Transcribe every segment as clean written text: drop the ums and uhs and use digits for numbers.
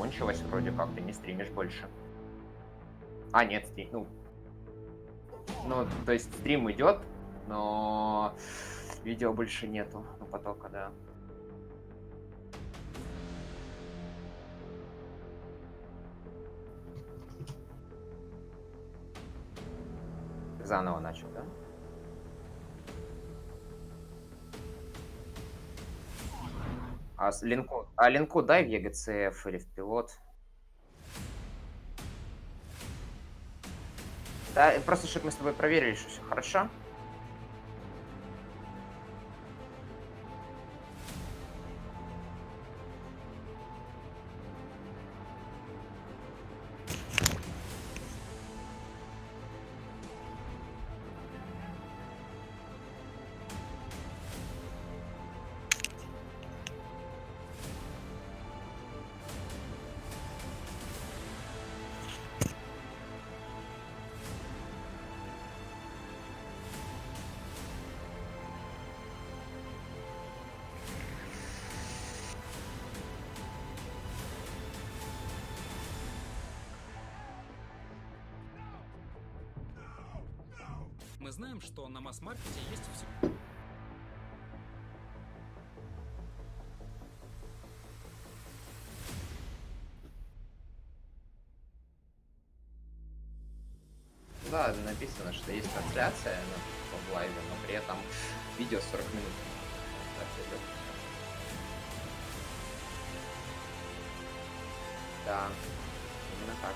закончилась вроде как, ты не стримишь больше. А, нет, стрим, ну, то есть стрим идет, но видео больше нету, ну, потока, да. Заново начал, да? Линку дай в ЕГЦФ или в пилот. Да, просто чтобы мы с тобой проверили, что все хорошо. Мы знаем, что на масс-маркете есть все. Да, написано, что есть трансляция в лайве, но при этом видео 40 минут. Да, именно так.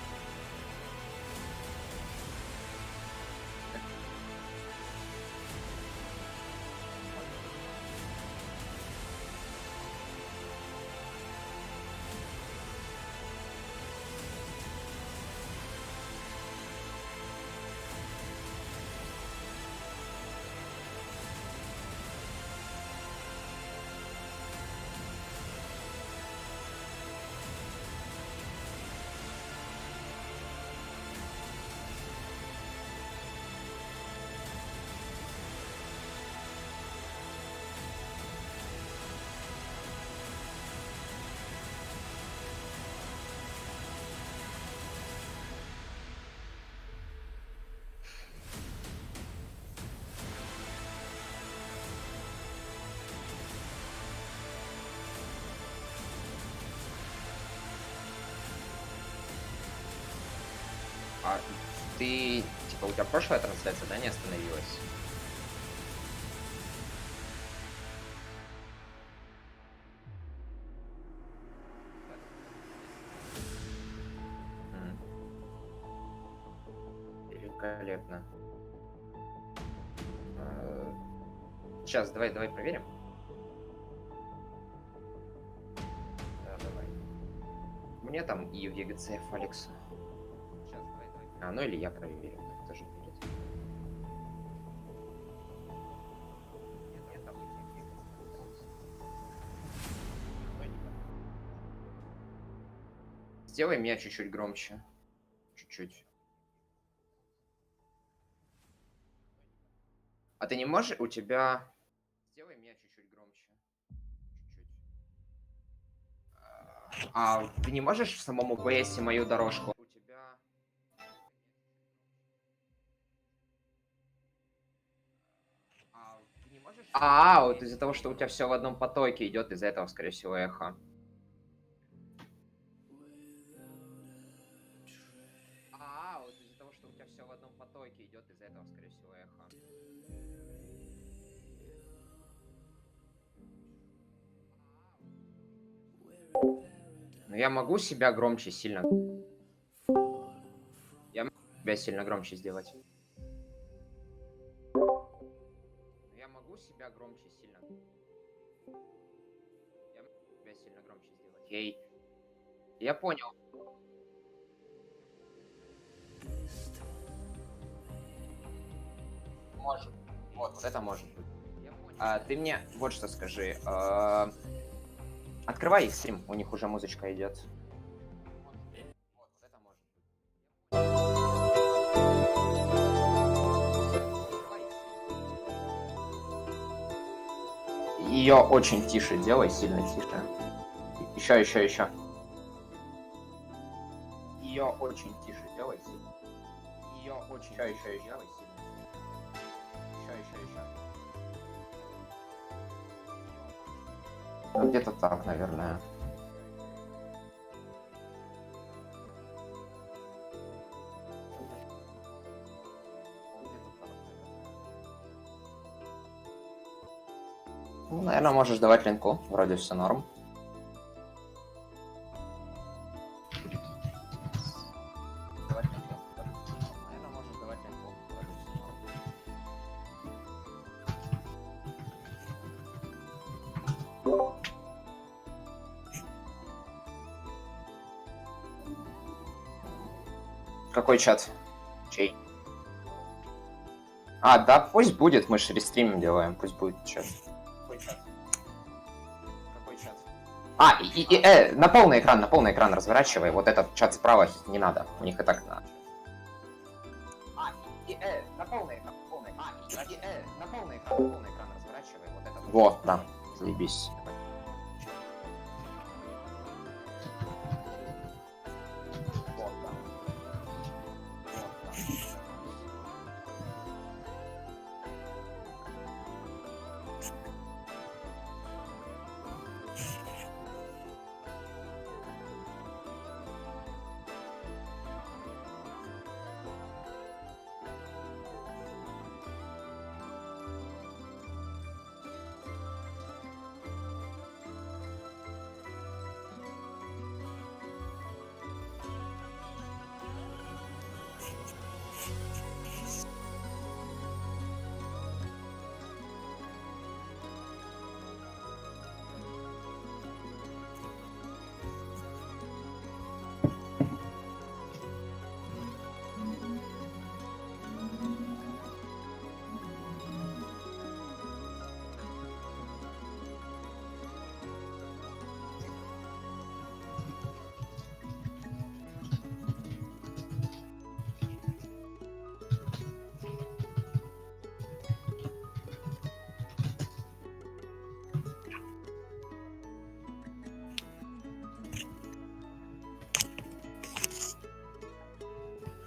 А ты, типа, у тебя прошлая трансляция, да, не остановилась? Великолепно. Сейчас, давай проверим. Да, давай. Мне там и в ЕГЦФ Алексу. Сейчас, давай. Ну или я проверю, так тоже будет. Нет, там сделай меня чуть-чуть громче. Чуть-чуть. А ты не можешь? У тебя... Сделай меня чуть-чуть громче. Чуть-чуть. А ты не можешь в самом OBS мою дорожку? У тебя... Ты не можешь... вот из-за того, что у тебя все в одном потоке идет, из-за этого, скорее всего, эхо. Вот из-за того, что у тебя все в одном потоке идет, из-за этого, скорее всего, эхо. Но я могу себя громче сильно... Я могу себя сильно громче сделать. Я могу себя громче сильно... Я могу себя сильно громче сделать. Ей. Я понял. Может. Вот это может быть. Ты мне вот что скажи. Открывай их стрим, у них уже музычка идет. Вот это может быть. Ее очень тише делай, сильно тише. Еще. Ее очень тише делай сильно. Ее очень еще делай сильно. Еще. Ну, где-то так, наверное. Ну, наверное, можешь давать линку. Вроде все норм. Какой чат? Чей? А, да, пусть будет, мы же рестримим делаем, пусть будет чат. Какой чат? Какой чат? На полный экран разворачивай, вот этот чат справа не надо, у них и так надо. На полный экран разворачивай, вот этот. Вот, да, заебись.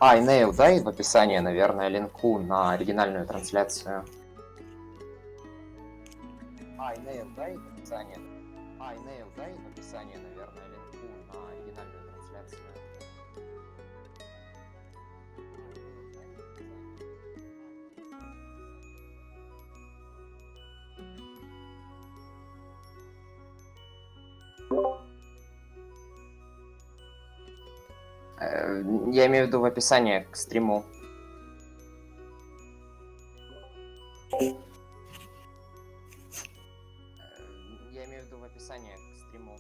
Имейл дай в описании, наверное, линку на оригинальную трансляцию. Имейл дай в описании. Имейл дай в описании, наверное, линку на оригинальную трансляцию. Я имею в виду в описании к стриму. Я имею в виду в описании к стриму.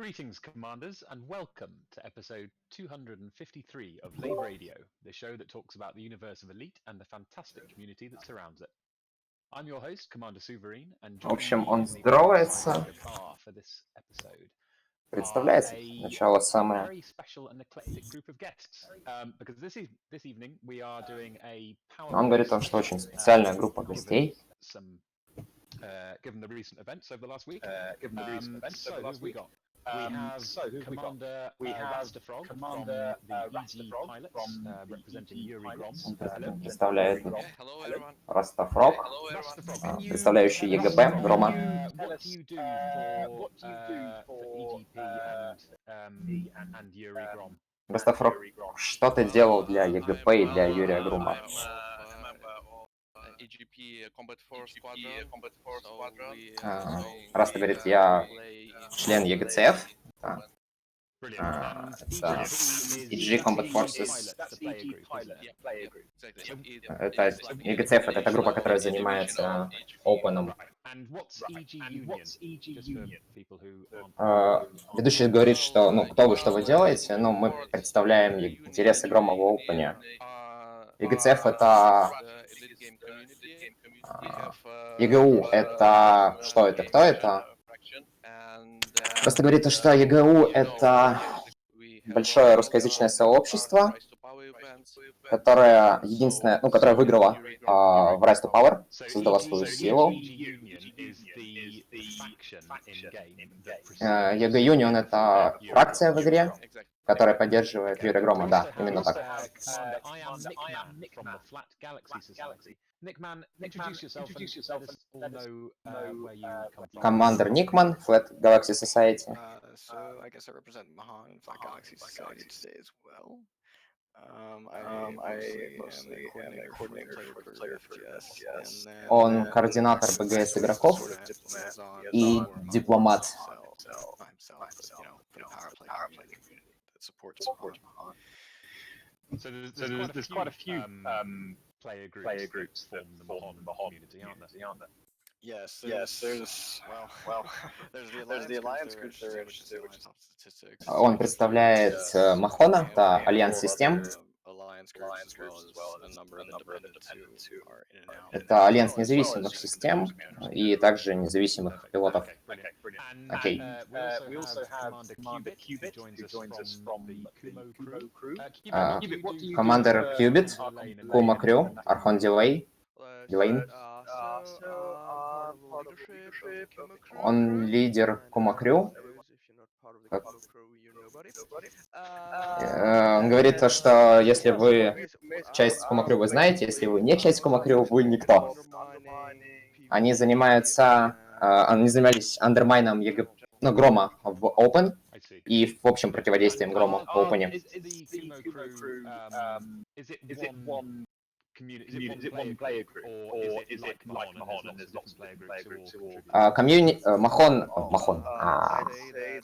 Greetings, commanders, and welcome to episode 253 of LaveRadio, the show that talks about the universe of Elite and the fantastic community that surrounds it. I'm your host, Commander Suverine, and В общем, он здоровается, for this episode. представляется. Начало самое. Very special and eclectic group of guests, because this evening we are doing a PowerPlay. Он говорит, что очень специальная группа гостей. Given the recent events over the last week, so who have we got? We have Rastafrog from the EG pilots, representing Grom. Он представляет Rastafrog, представляющий ЕГП, Грома. What do you do for EGP and Yuri Grom? Rastafrog, что ты делал для ЕГП и для Юрия Грома? Раста говорит, я член ЕГЦФ. Это EG Combat Forces. Это ЕГЦФ, это та группа, которая занимается Open'ом. Ведущий говорит, что, кто вы, что вы делаете, мы представляем интересы Грома в Open'е. ЕГЦФ это... ЕГУ это... Что это? Кто это? Просто говорит, что ЕГУ это большое русскоязычное сообщество, которое единственное, которое выиграло в Rise to Power, создало свою силу. ЕГ Union это фракция в игре, которая поддерживает Юрия Грома, да, именно так. Командер Никман, Flat Galaxy Society. Он координатор БГС игроков и дипломат. So there's quite a few player groups from the Mahon community, aren't there? Yes, there's the Alliance group there, which is the statistics. Он представляет Махона, это Альянс систем. Это Альянс независимых систем и также независимых пилотов. Окей. Командер Кьюбит, Кума Крю, Архон Дилейн. Он лидер Кума Крю. Он говорит, что если вы часть Кума Крю, вы знаете, если вы не часть Кума Крю, вы никто. Они занимались андермайном Грома в Open и в общем противодействием Грому в Open.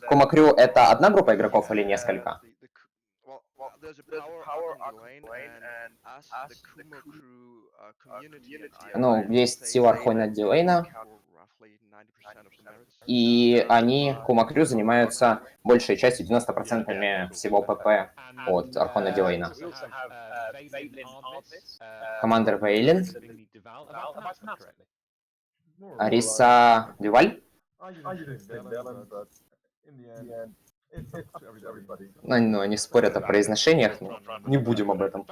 Кума Крю это одна группа игроков или несколько? Есть сила Архона Дилейна, и они, Кума Крю, занимаются большей частью, 90% всего ПП от Архона Дилейна. Командер Вейлин, Ариса Дюваль. Они спорят о произношениях, но не будем об этом.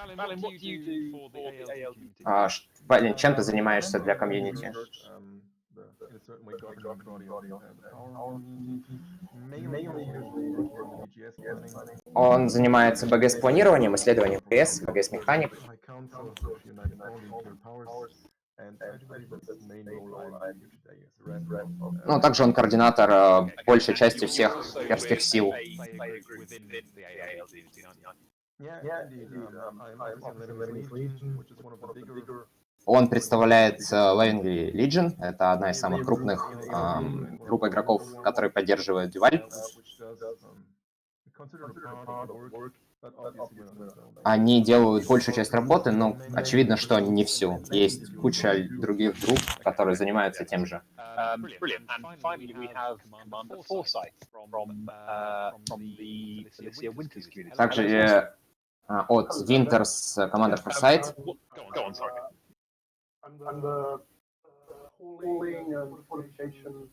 Валин, чем ты занимаешься для комьюнити? Он занимается БГС-планированием, исследованием БГС, БГС-механик. Также он координатор большей части всех имперских сил. Он представляет Living Legion, это одна из самых крупных групп игроков, которые поддерживают Дюваль. Они делают большую часть работы, но очевидно, что не всю. Есть куча других групп, которые занимаются тем же. Brilliant. And finally, we have Commander Foresight from the Felicia Winters community. Также от Winters Commander Foresight. Go on, sorry. I'm the calling and qualification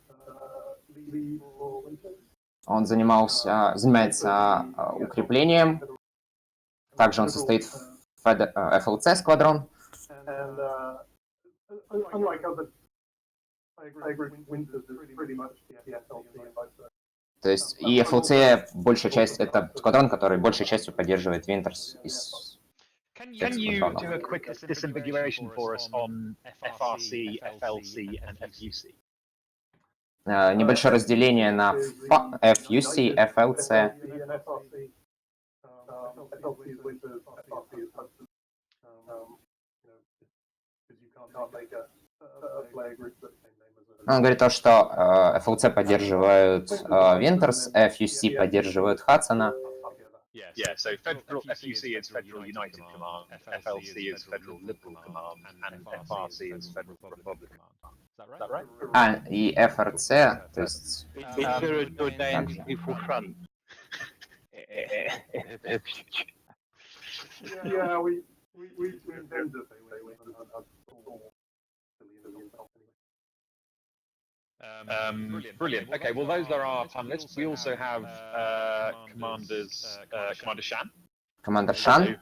lead for Winters. Он занимается укреплением. Также он состоит в FLC сквадрон. And unlike other groups, Winters is pretty much the FLC and vice versa. То есть и FLC, большая часть, это сквадрон, который большей частью поддерживает Winters из Can you do a quick disambiguation for us on FRC, FLC, and FUC? Небольшое разделение на FUC, FLC. Он говорит то, что FLC поддерживают Winters, FUC поддерживают Хадсона. Yeah, so FUC is Federal United Command, FLC is Federal Liberal Command, and FRC is Federal Republican Command. Is that right? И FRC, то есть... Equal front. Yeah, we intend to say Brilliant. Okay, well, those are our panelists. We also have Commander Shan. Commander Shan.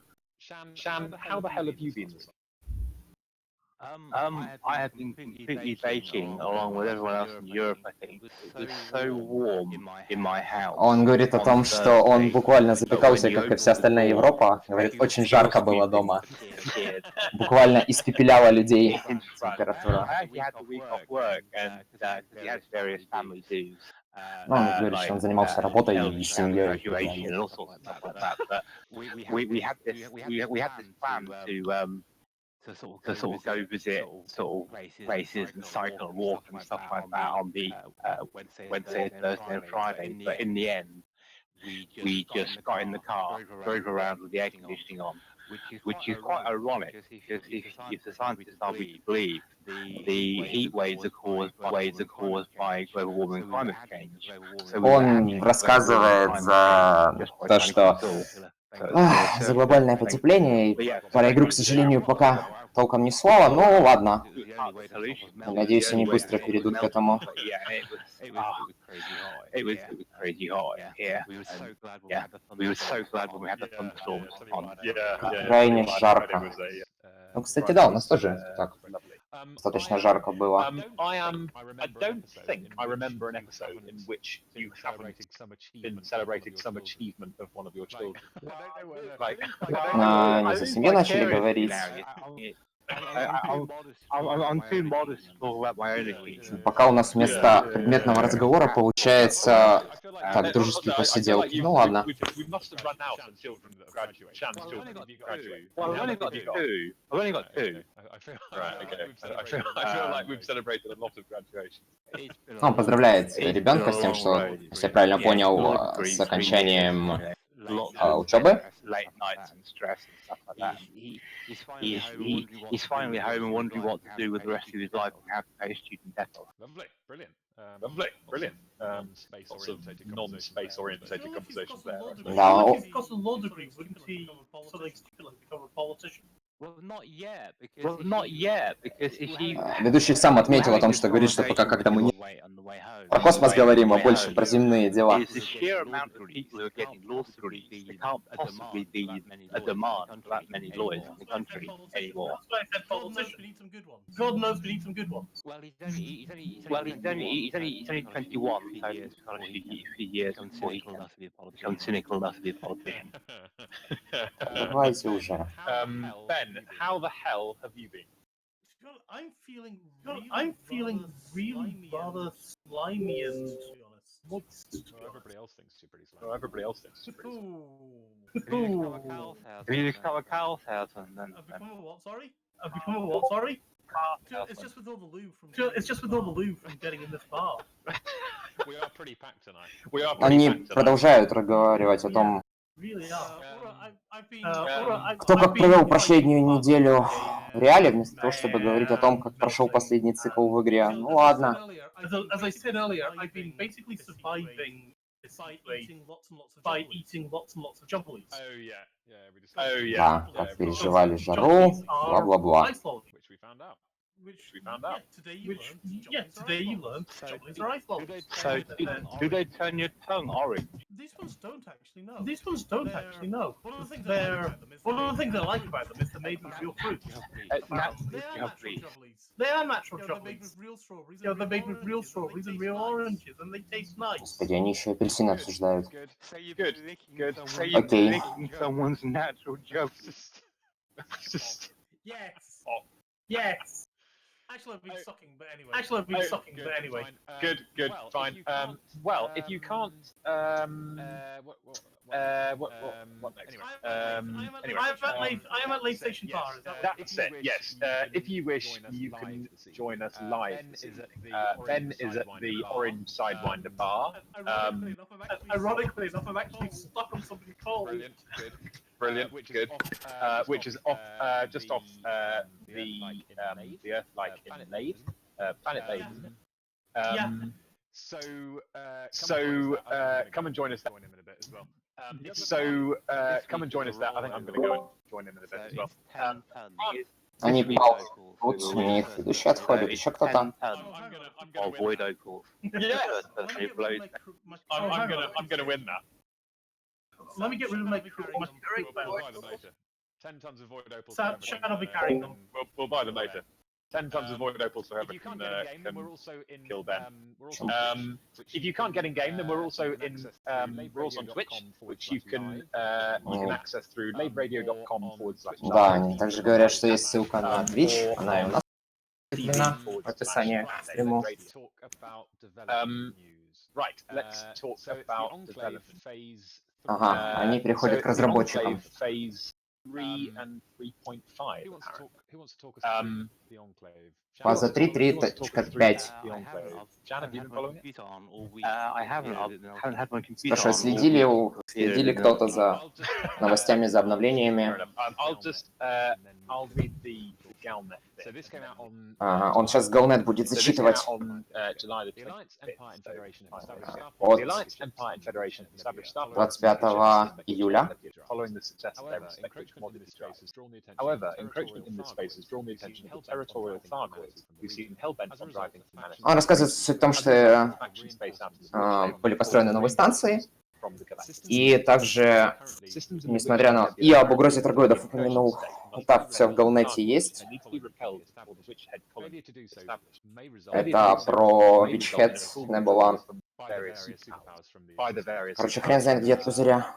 Shan, how the hell have you been this month? I have been completely baking along with everyone else in Europe, I think. It was so warm in my house. Он говорит о том, что он буквально запекался, как и вся остальная Европа. Говорит, очень жарко было дома. Буквально испепеляла людей температура. Ну, он говорит, что он занимался работой и семьей. To sort of go visit sort of places and cycle and walk and stuff like that on the Wednesday, Thursday and Friday. But in the end, we just got in the car, drove around with the air conditioning on, which is quite ironic because if the scientists are to believe, the heat waves are caused by global warming and climate change. Он рассказывает за то, что за глобальное потепление. Про игру, к сожалению, пока толком ни слова, но ладно. Надеюсь, они быстро перейдут к этому. Крайне жарко. Ну, кстати, да, у нас тоже так достаточно жарко было. I don't think I remember an episode in which you haven't been celebrating some achievement of one of your children. Не за семью начали говорить. I'm too modest to talk about my own achievements. Пока у нас вместо предметного разговора получается так, дружеские посиделки. Ну ладно. We must have run out of children that have graduated. Shan's children have graduated. Well, I've only got two. Right, okay. I feel like we've celebrated a lot of graduation. Он поздравляет ребенка с тем, что, если я правильно понял, с окончанием учебы. Late nights and stress and stuff like that. He's finally home and wondering what to do with the rest of his life and how to pay student debt off. Lovely, brilliant. Brilliant. Lots of non-space orientated conversations there. Да, If he's got a law degree, wouldn't he something similar become a politician? Well, not yet, because if he... Ведущий сам отметил о том, что говорит, что пока когда мы не про космос говорим, а больше про земные дела. Is the sheer amount of people who are getting law degrees, there can't possibly be a demand for that many lawyers in the country anymore. God knows we need some good ones. Well, he's only 21, so he's got a few years before he can become cynical enough to be a politician. Давайте уже. Ben, how the hell have you been? I'm feeling really rather slimy and, to be honest, moist. Everybody else thinks you're pretty slow. Everybody else thinks you're pretty slow. If you become a cow salesman, then... I've become a what, sorry? It's just with all the lube from getting in this bar. Они продолжают разговаривать о том, кто как провел последнюю неделю в реале, вместо того, чтобы говорить о том, как прошел последний цикл в игре. Ну ладно. Да, как переживали жару, бла-бла-бла. So, do they turn your tongue orange? These ones don't actually know. One of the things I like about them is they're made with real fruit. They are natural chocolates. They're made with real strawberries and real oranges, and they taste nice. Господи, они еще апельсины обсуждают. Good. So you're licking someone's natural juice. Yes. Actually, I've been sucking, but anyway. Good, fine. Well, if you can't, what next? I am at Late Station Bar. That's it. Yes. If you wish, you can join us live. Ben is at the Orange Sidewinder Bar. Ironically enough, I'm actually stuck on something cold. Brilliant. Good. Which is off, just off the Earth, like in Lade, Planet Lade. So come and join us there in a bit as well. Come and join us there. I think I'm going to go and join in a bit as well. Они тут, у них следующий отходит, еще кто-то. Or Voido Corp. I'm gonna win that. Let me get rid of my 10 tons of void opals. Shut up, be carrying them. We'll buy them later. 10 tons of void opals so whoever can kill Ben. If you can't get in game, then we're also on Twitch, which you can access through LaveRadio.com/. Да, они также говорят, что есть ссылка на Twitch, она и у нас закреплена в описании к стриму. Right, let's talk about development. Ага, они переходят к разработчикам. Phase 3 and 3.5. Фаза 3, 3.5. I haven't had my computer. Хорошо, следили кто-то за новостями, за обновлениями. Ага, он сейчас Galnet будет зачитывать от 25 июля. Он рассказывает суть в том, что были построены новые станции, и также, несмотря на... И об угрозе торгоидов упомянул. Вот так все в Галнете есть. Это про Witchhead Nebula. Короче, хрен знает, где от пузыря.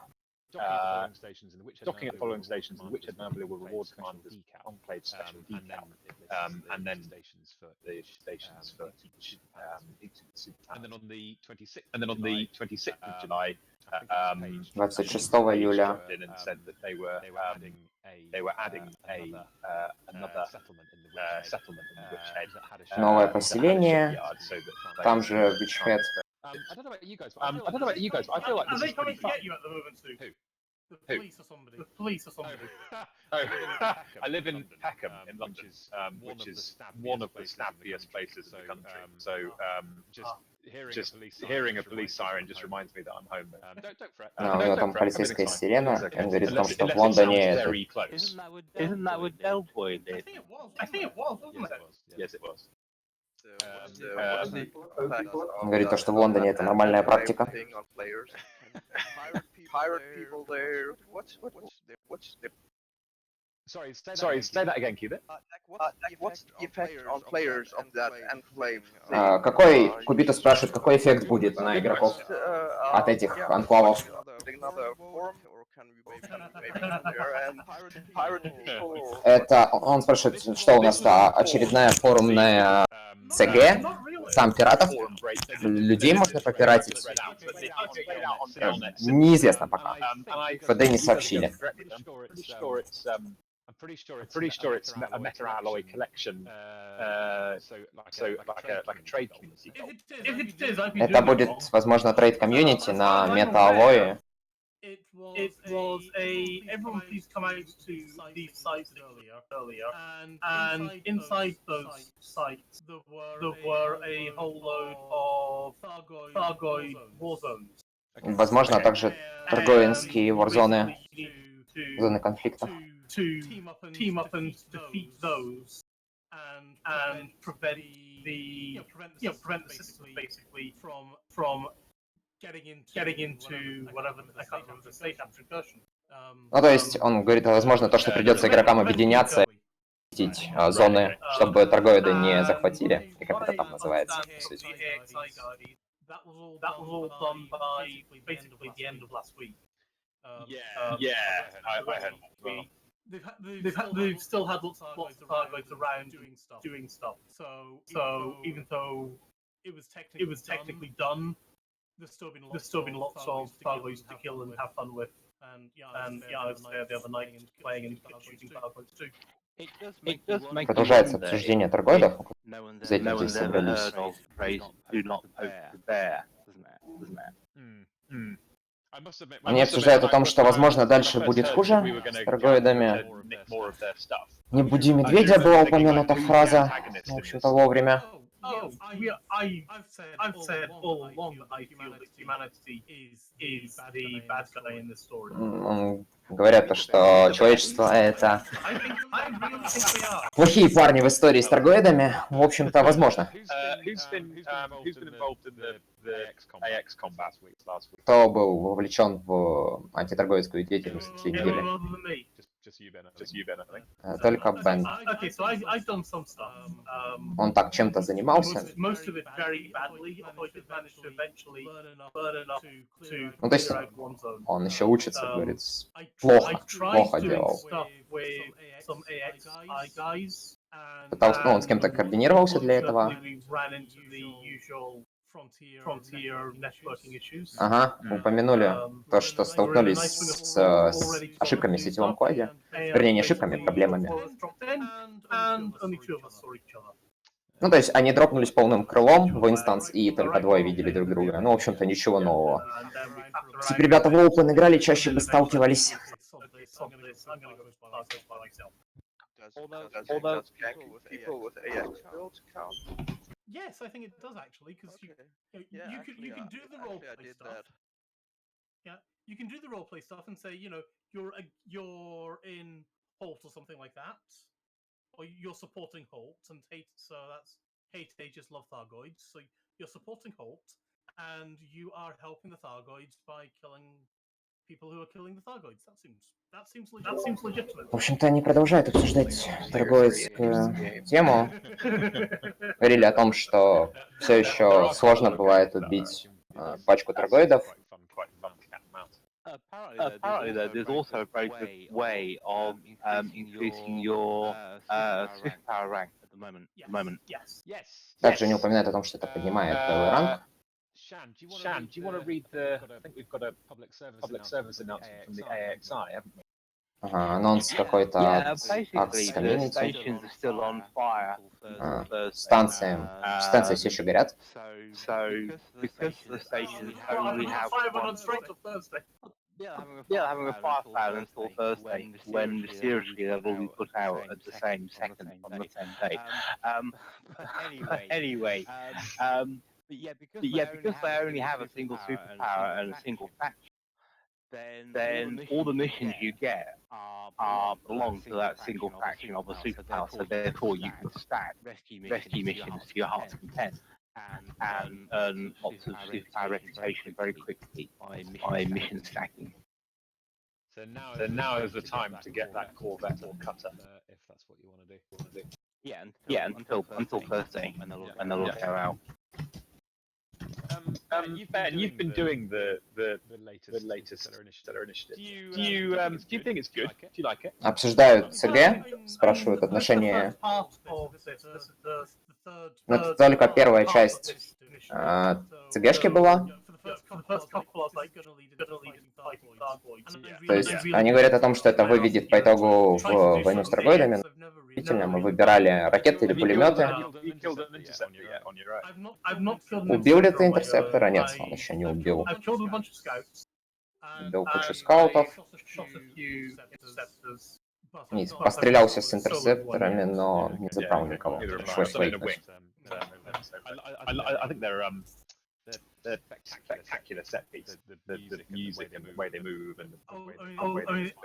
Docking at following stations, in which Nebula will reward commanders enclave special decal, and then the stations for and then on the 26th of July, 26 июля said that they were adding another settlement in Witchhead. Новое поселение, там же Witchhead. I don't know about you guys, but I feel like Are this they is coming pretty to fun. get you at the moment, Sue? Who? The police or somebody. I live in Peckham in London, which is one of the snappiest places in the country. So just hearing a police siren just reminds me that I'm home. У него там полицейская сирена, он говорит о том, что в Лондоне это... Isn't that what Delboy did? I think it was, wasn't it? Yes, it was. Он говорит то, что в Лондоне это нормальная практика. Pirate people there. What's Sorry, say that again, Cubit. what's the effect on players of that enclave? Какой, Кубита спрашивает, какой эффект будет на игроков от этих анклавов? Это, он спрашивает, что у нас-то, очередная форумная ЦГ? Там пиратов? Людей можно попиратить? Неизвестно пока. ФД не сообщили. I'm pretty sure it's a meta-alloy collection, so like a trade community. If it is, I'd be Это doing it будет, wrong. возможно, трейд-комьюнити на метааллое. Everyone please come out to these sites earlier, and inside those sites there were a whole load of Thargoid war zones. Возможно, также торгоинские варзоны, зоны конфликта. To team up and defeat those and prevent the system basically from getting into whatever I can't remember the state after incursion. Ну, то есть, он говорит, возможно, то, что придется игрокам объединяться и захватить зоны, чтобы торгоиды не захватили, и как это там называется, по сути. That was all done by basically the end of last week. I heard. They've still had lots of Thargoids around doing stuff. So even though it was technically done, there's still been lots of Thargoids to kill and have fun with. And I was there the other night playing and shooting Thargoids too. Продолжается обсуждение торгоидов. За этим здесь собрались. Они обсуждают о том, что, возможно, дальше будет хуже с торгоидами. «Не буди медведя» была упомянута фраза, в общем-то, вовремя. I've said all along that I feel that humanity is the bad guy in this story. Говорят, что человечество — это плохие парни в истории с торгоидами. В общем-то, возможно. Кто был вовлечен в антиторговецкую деятельность в последние недели? Только Бен. Он так чем-то занимался. Ну, то есть он еще учится, говорит, плохо делал. Пытался, ну, он с кем-то координировался для этого. Ага, упомянули то, что столкнулись с ошибками в сетевом коде. Вернее, не ошибками, проблемами. Ну, то есть они дропнулись полным крылом в инстанс, и только двое видели друг друга. Ну, в общем-то, ничего нового. Если бы ребята в Open играли, чаще бы сталкивались. Yes, I think it does actually, because you can do the roleplay stuff. Yeah, you can do the roleplay stuff and say, you're in Holt or something like that, or you're supporting Holt and hate. So that's hate just love Thargoids. So you're supporting Holt, and you are helping the Thargoids by killing people who are killing the Thargoids. That seems legitimate. В общем-то, они продолжают обсуждать торговецкую тему. Говорили о том, что все еще сложно бывает убить пачку торгоидов. Apparently, there's also a very good way of increasing your superpower rank at the moment. Также они упоминают о том, что это поднимает ранг. Shan, do you want to read the? I think we've got a public service announcement from the AXI, haven't we? Ага, анонс какой-то от Basically, the stations are still on fire. Станции все еще горят. So, because the stations only have one, having a fire sale until Thursday, when mysteriously they'll all be put out at the same second on the same day. Anyway, but yeah, because they only have a single superpower and a single faction, then all the missions you get belong to that single faction of a superpower, so therefore you can stack rescue missions to your heart's content and earn lots of superpower reputation very quickly by mission stacking. So now is the time to get that Corvette or cutter, if that's what you want to do. Yeah, until Thursday, when they'll all go out. You've been doing the latest stellar initiative. Do you think it's good? Do you like it? Обсуждают ЦГ, спрашивают отношения. Но это только первая часть ЦГшки была. first couple, I was like, gonna lead into fighting Thargoids. То есть они говорят о том, что это выведет по итогу в войну с Таргоидами. Действительно, мы выбирали ракеты или пулеметы. Убил ли ты интерсептора? Нет, он еще не убил. Убил кучу скаутов. Не, пострелялся с интерсепторами, но не забрал никого. Пришлось вейкнуть. I think they're spectacular set piece. The music and the way they move and the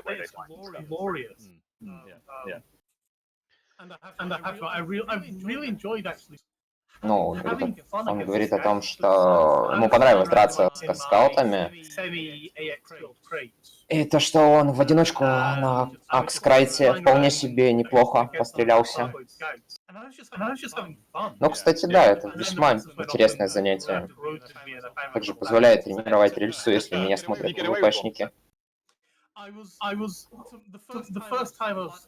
way they fight and stuff. Glorious. Yeah. And I really enjoyed actually. Ну, он говорит о том, что ему понравилось драться с скаутами. И то, что он в одиночку на Акскрайте вполне себе неплохо пострелялся. Ну, кстати, да, это весьма интересное занятие. Также позволяет тренировать рельсу, если меня смотрят ПВПшники. The first time I was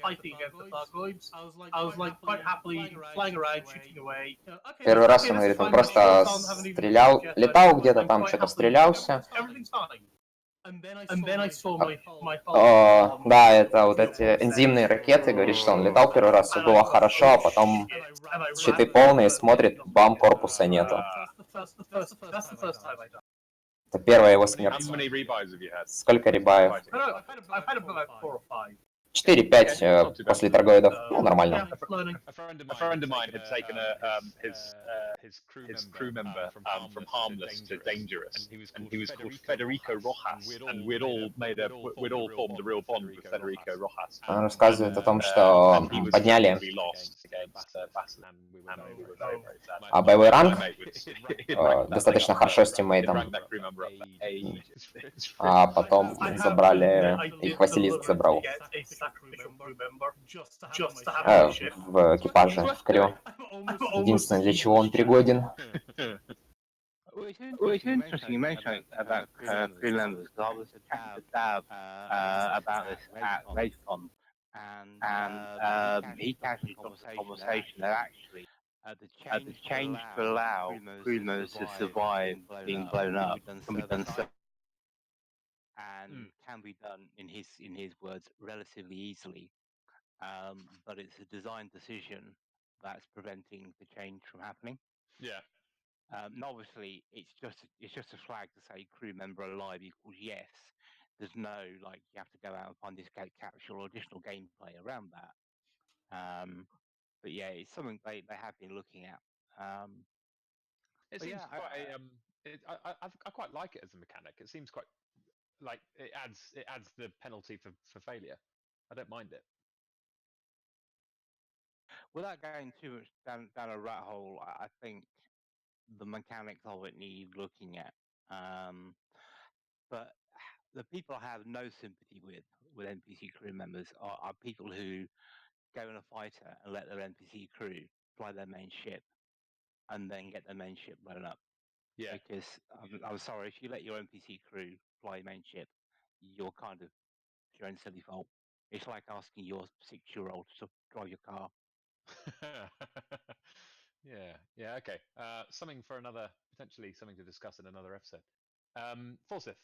fighting against the Thargoids, I was like quite happily flying around, shooting away. Первый раз он говорит, он просто стрелял, летал где-то там, что-то стрелялся. Да, это вот эти энзимные ракеты, говорит, что он летал первый раз, все было хорошо, а потом щиты полные, смотрит, бам, корпуса нету. Это первая его смерть. Сколько ребаев? 4-5 после Таргоидов. Ну, нормально. A friend of mine had taken his crew member from harmless to dangerous, and he was called Federico Rojas, and we'd all formed a real bond with Federico Rojas. Он рассказывает о том, что подняли боевой ранг, достаточно хорошо с тиммейтом, а потом забрали, их Василиск забрал в экипаже, в крю. Единственное, для чего он пригоден. Well, it's interesting you mentioned about crew members, because I was chatting to Dab about this at RageCon, and he casually got the conversation that actually the change to allow crew members to survive being blown up can be done and can be done in his words relatively easily, but it's a design decision that's preventing the change from happening. Yeah. And obviously, it's just a flag to say crew member alive equals yes. There's no like you have to go out and find this capture or additional gameplay around that. But yeah, it's something they have been looking at. It seems I quite like it as a mechanic. It seems quite like it adds the penalty for failure. I don't mind it. Without going too much down a rat hole, I think the mechanics of it need looking at. But the people I have no sympathy with NPC crew members are people who go in a fighter and let their NPC crew fly their main ship and then get their main ship blown up. Yeah. Because I'm sorry, if you let your NPC crew fly your main ship, you're kind of your own silly fault. It's like asking your 6-year-old to drive your car. Yeah, okay. Potentially something to discuss in another episode. Forsyth.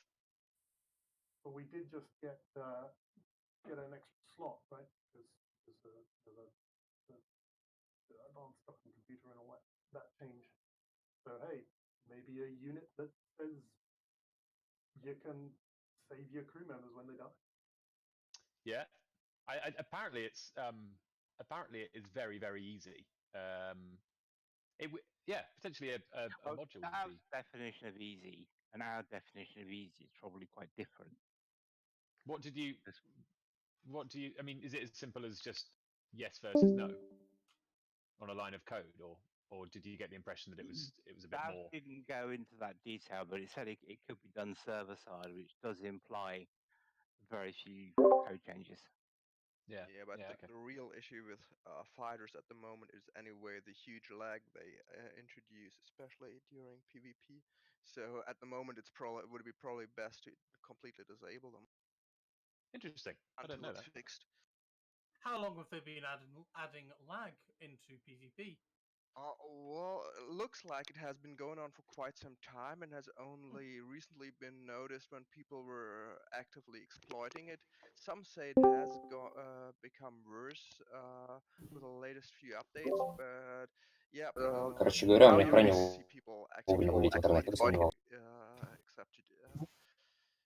But we did just get an extra slot, right? Because the advanced stuff in the computer and all that changed. So hey, maybe a unit that says you can save your crew members when they die. Yeah, apparently it is very, very easy. Potentially a module. Our definition of easy and our definition of easy is probably quite different. What do you? I mean, is it as simple as just yes versus no on a line of code, or did you get the impression that it was a bit more? Didn't go into that detail, but it said it could be done server side, which does imply very few code changes. Yeah, but the real issue with fighters at the moment is anyway the huge lag they introduce, especially during PvP. So at the moment, it would be probably best to completely disable them. Interesting. I don't know that. Fixed. How long have they been adding lag into PvP? Well, it looks like it has been going on for quite some time and has only recently been noticed when people were actively exploiting it. Some say it has become worse with the latest few updates, but yeah, Короче говоря, now мне you крайне really see people выгодно actively валить интернет, я бы exploiting сомневался. it, except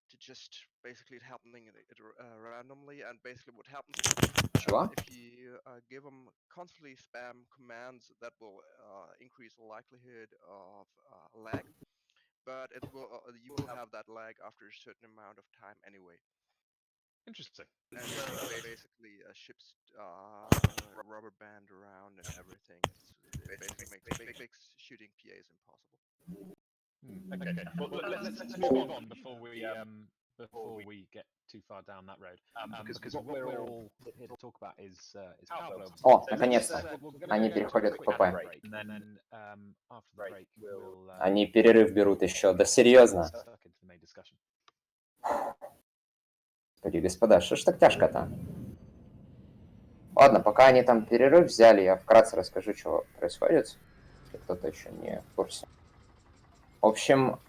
to just basically it happening randomly, and basically what happens if you give them constantly spam commands, that will increase the likelihood of lag, but it will you will have that lag after a certain amount of time anyway. Interesting. And it basically ships rubber band around and everything. It basically makes shooting PAs impossible. Okay. Well, let's move on before we get too far down that road. Because what we're all here to talk about is PowerPlay. О, наконец-то. Они переходят к ПП. Они перерыв берут еще. Да серьезно? Господи, господа, что ж так тяжко-то? Ладно, пока они там перерыв взяли, я вкратце расскажу, что происходит, если кто-то еще не в курсе. В общем,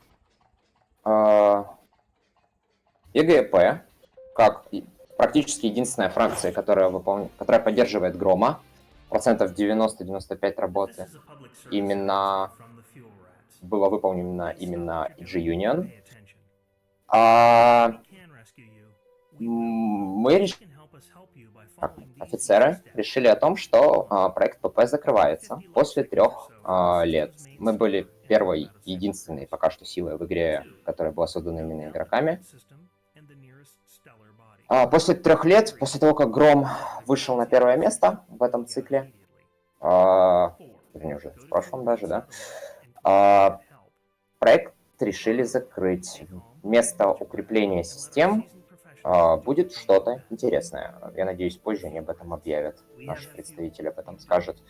ЕГЭП, как практически единственная фракция, которая поддерживает Грома, 90-95% работы, именно было выполнено именно EG Union. Мы, офицеры, решили о том, что проект ПП закрывается после 3 лет. Мы были первой, единственной пока что силой в игре, которая была создана именно игроками. После 3 лет, после того, как Гром вышел на 1 место в этом цикле, вернее, уже в прошлом даже, да, проект решили закрыть. Вместо укрепления систем будет что-то интересное. Я надеюсь, позже они об этом объявят. Наши представители об этом скажут.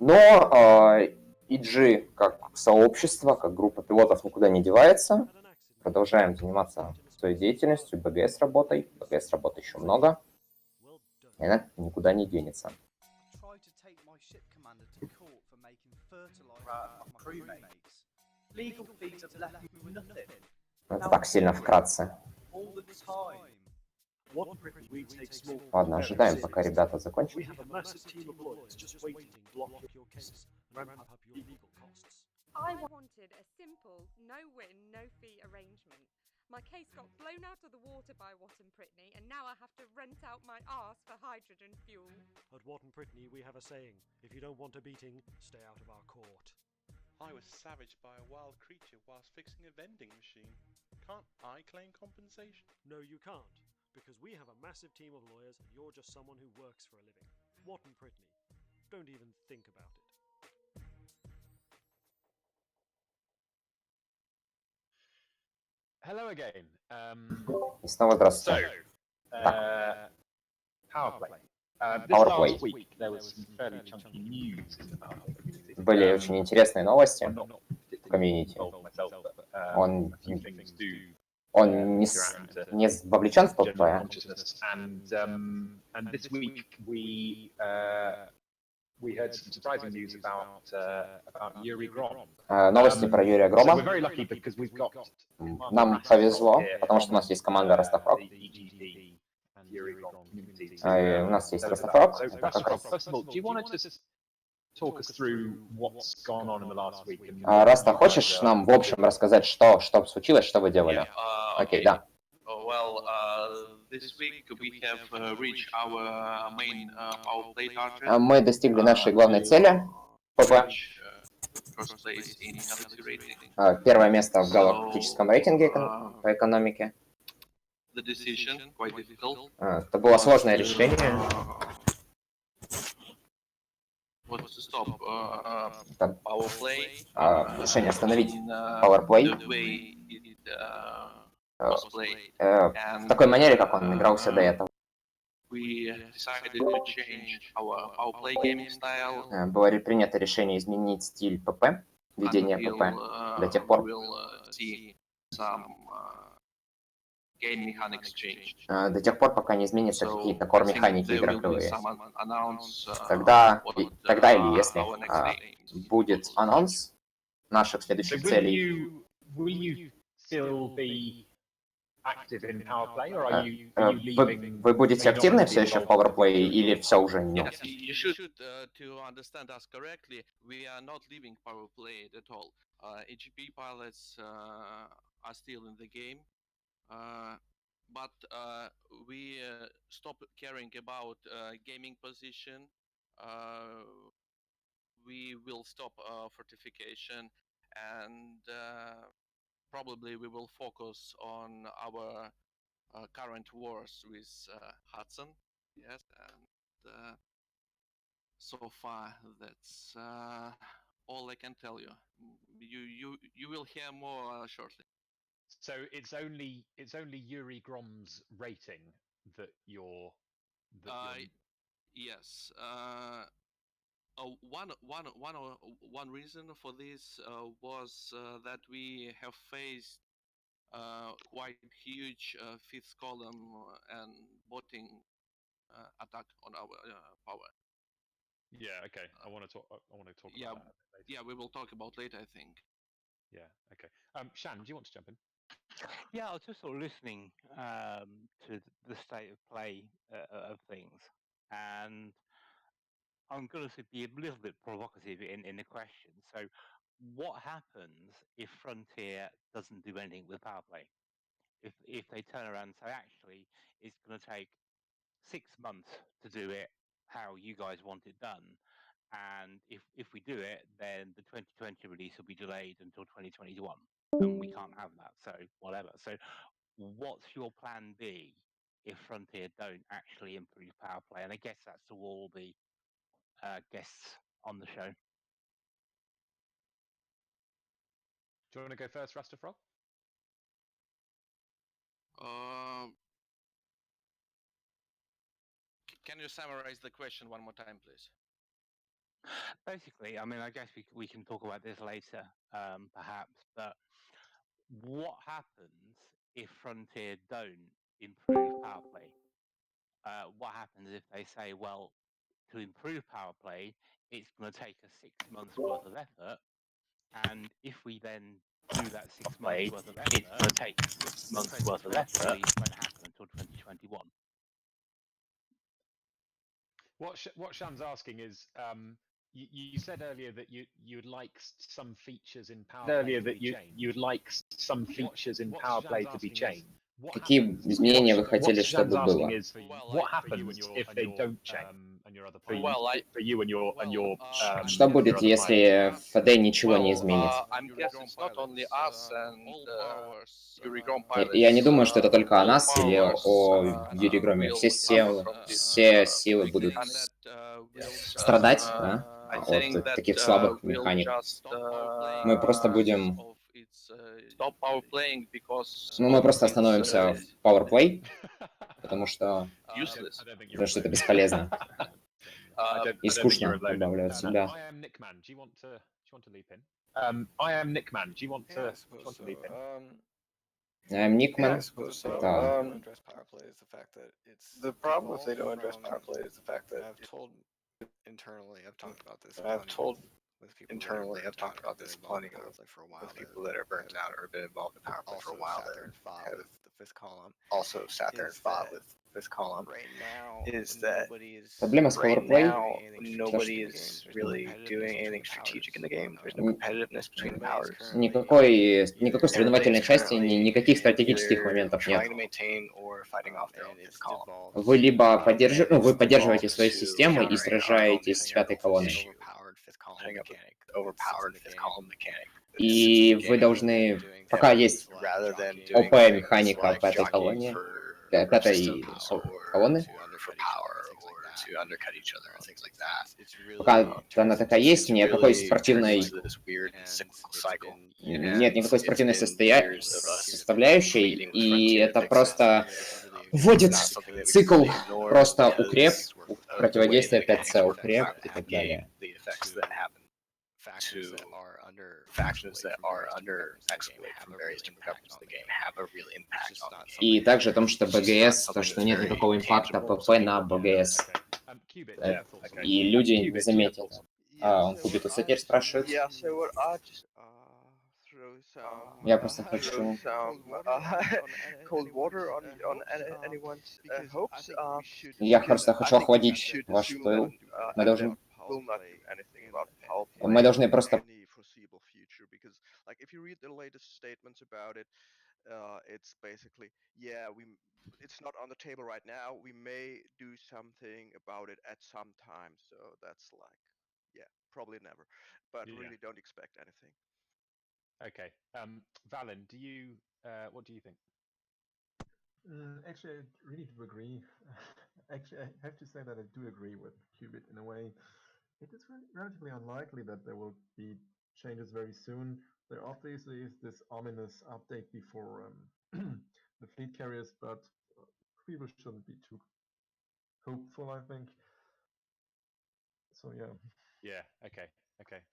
Но EG как сообщество, как группа пилотов никуда не девается. Продолжаем заниматься своей деятельностью, БГС-работой. БГС-работы еще много. И она никуда не денется. Это так сильно вкратце. Ладно, ожидаем, пока ребята закончат. My case got blown out of the water by Watt and Brittany, and now I have to rent out my arse for hydrogen fuel. At Watt and Brittany, we have a saying: if you don't want a beating, stay out of our court. I was savaged by a wild creature whilst fixing a vending machine. Can't I claim compensation? No, you can't, because we have a massive team of lawyers, and you're just someone who works for a living. Watt and Brittany, don't even think about it. Hello again. И снова здравствуйте. PowerPlay. PowerPlay. Были очень интересные новости в комьюнити. Он не вовлечен в ПП. Новости про Юрия Грома. Нам повезло, потому что у нас есть команда Rastafrog. У нас есть Rastafrog. Раста, хочешь нам в общем рассказать, что случилось, что вы делали? Окей, да. Мы достигли нашей главной цели. ПП. 1 место в галактическом рейтинге по экономике. Это было сложное решение. Решение остановить PowerPlay в такой манере, как он игрался до этого. Было принято решение изменить стиль ПП, ведения ПП до тех пор, game mechanics change. До тех пор, пока не изменятся какие-то core-механики игровые. Тогда или если будет анонс наших следующих целей. Will you still be active in PowerPlay, or are you leaving? Вы будете активны все еще в PowerPlay или все уже не? Yes, you should to understand us correctly. We are not leaving PowerPlay at all. AGP pilots are still in the game, but we stop caring about gaming position. We will stop fortification, and probably we will focus on our current wars with Hudson. Yes, and so far that's all I can tell you. You will hear more shortly. So it's only Yuri Grom's rating that you're. Yes. One reason for this was that we have faced quite huge fifth column and botting attack on our power. Yeah. Okay. I want to talk about that later. Yeah, we will talk about later, I think. Yeah. Okay. Shan, do you want to jump in? Yeah, I was just sort of listening to the state of play of things, and I'm going to be a little bit provocative in the question. So, what happens if Frontier doesn't do anything with PowerPlay? If they turn around and say, actually, it's going to take 6 months to do it how you guys want it done, and if we do it, then the 2020 release will be delayed until 2021, and we can't have that. So whatever. So, what's your plan B if Frontier don't actually improve PowerPlay? And I guess that's to all the guests on the show. Do you want to go first, Rastafrog? Can you summarize the question one more time, please? Basically, I mean, I guess we can talk about this later, perhaps, but what happens if Frontier don't improve PowerPlay? What happens if they say, well, to improve PowerPlay, it's going to take us 6 months worth of effort, and if we then do that 6 months worth of effort, it's going to take 6 months worth of effort. Won't happen until 2021. What Shan's asking is, you said earlier that you'd like some features in PowerPlay to be changed. You'd like some features in PowerPlay to be changed. Какие изменения вы хотели, чтобы было? What happens if they don't change? For you and your Что будет, если в FD ничего не изменится? Я не думаю, что это только о нас или о Юрии Громе. Все силы будут страдать, да, от таких слабых механик. Мы просто будем... мы просто остановимся в PowerPlay, потому что это бесполезно. И скучно добавлять себя. I am Nickman. Do you want to leap in? I am Nickman. Do you want to leap in? I'm Nickman. The problem if they don't address PowerPlay is the fact that I've told internally, I've talked about this plenty with people that are burnt out or have been involved in PowerPlay for a while that have also sat there and fought with fifth column is that Проблема с PowerPlay. right now nobody is really doing anything strategic in the game. There's no competitiveness between the powers. Никакой соревновательной части, никаких стратегических моментов нет. Вы либо поддерживаете свои системы и сражаетесь с пятой колонной. И вы должны, пока есть ОП-механика пятой колонии, пятой колонны, пока она такая есть, никакой спортивной составляющей, и это просто вводит цикл просто укреп, противодействие 5C укреп и так далее. factions that are under exploit from various different governments of the game have a real impact on the game. И также о том, что БГС, то, что нет никакого импакта ПП на БГС. И люди не заметят. Он Кубитуса теперь спрашивает. Я просто хочу... Я просто хочу охладить ваш пыл. Мы должны просто... It's basically, yeah, it's not on the table right now. We may do something about it at some time. So that's like, yeah, probably never. But really don't expect anything. Okay. Valen, what do you think? Actually, I really do agree. Actually, I have to say that I do agree with Qubit in a way. It is relatively unlikely that there will be changes very soon. There obviously is this ominous update before the fleet carriers, but people shouldn't be too hopeful, I think. So, yeah. Yeah, okay,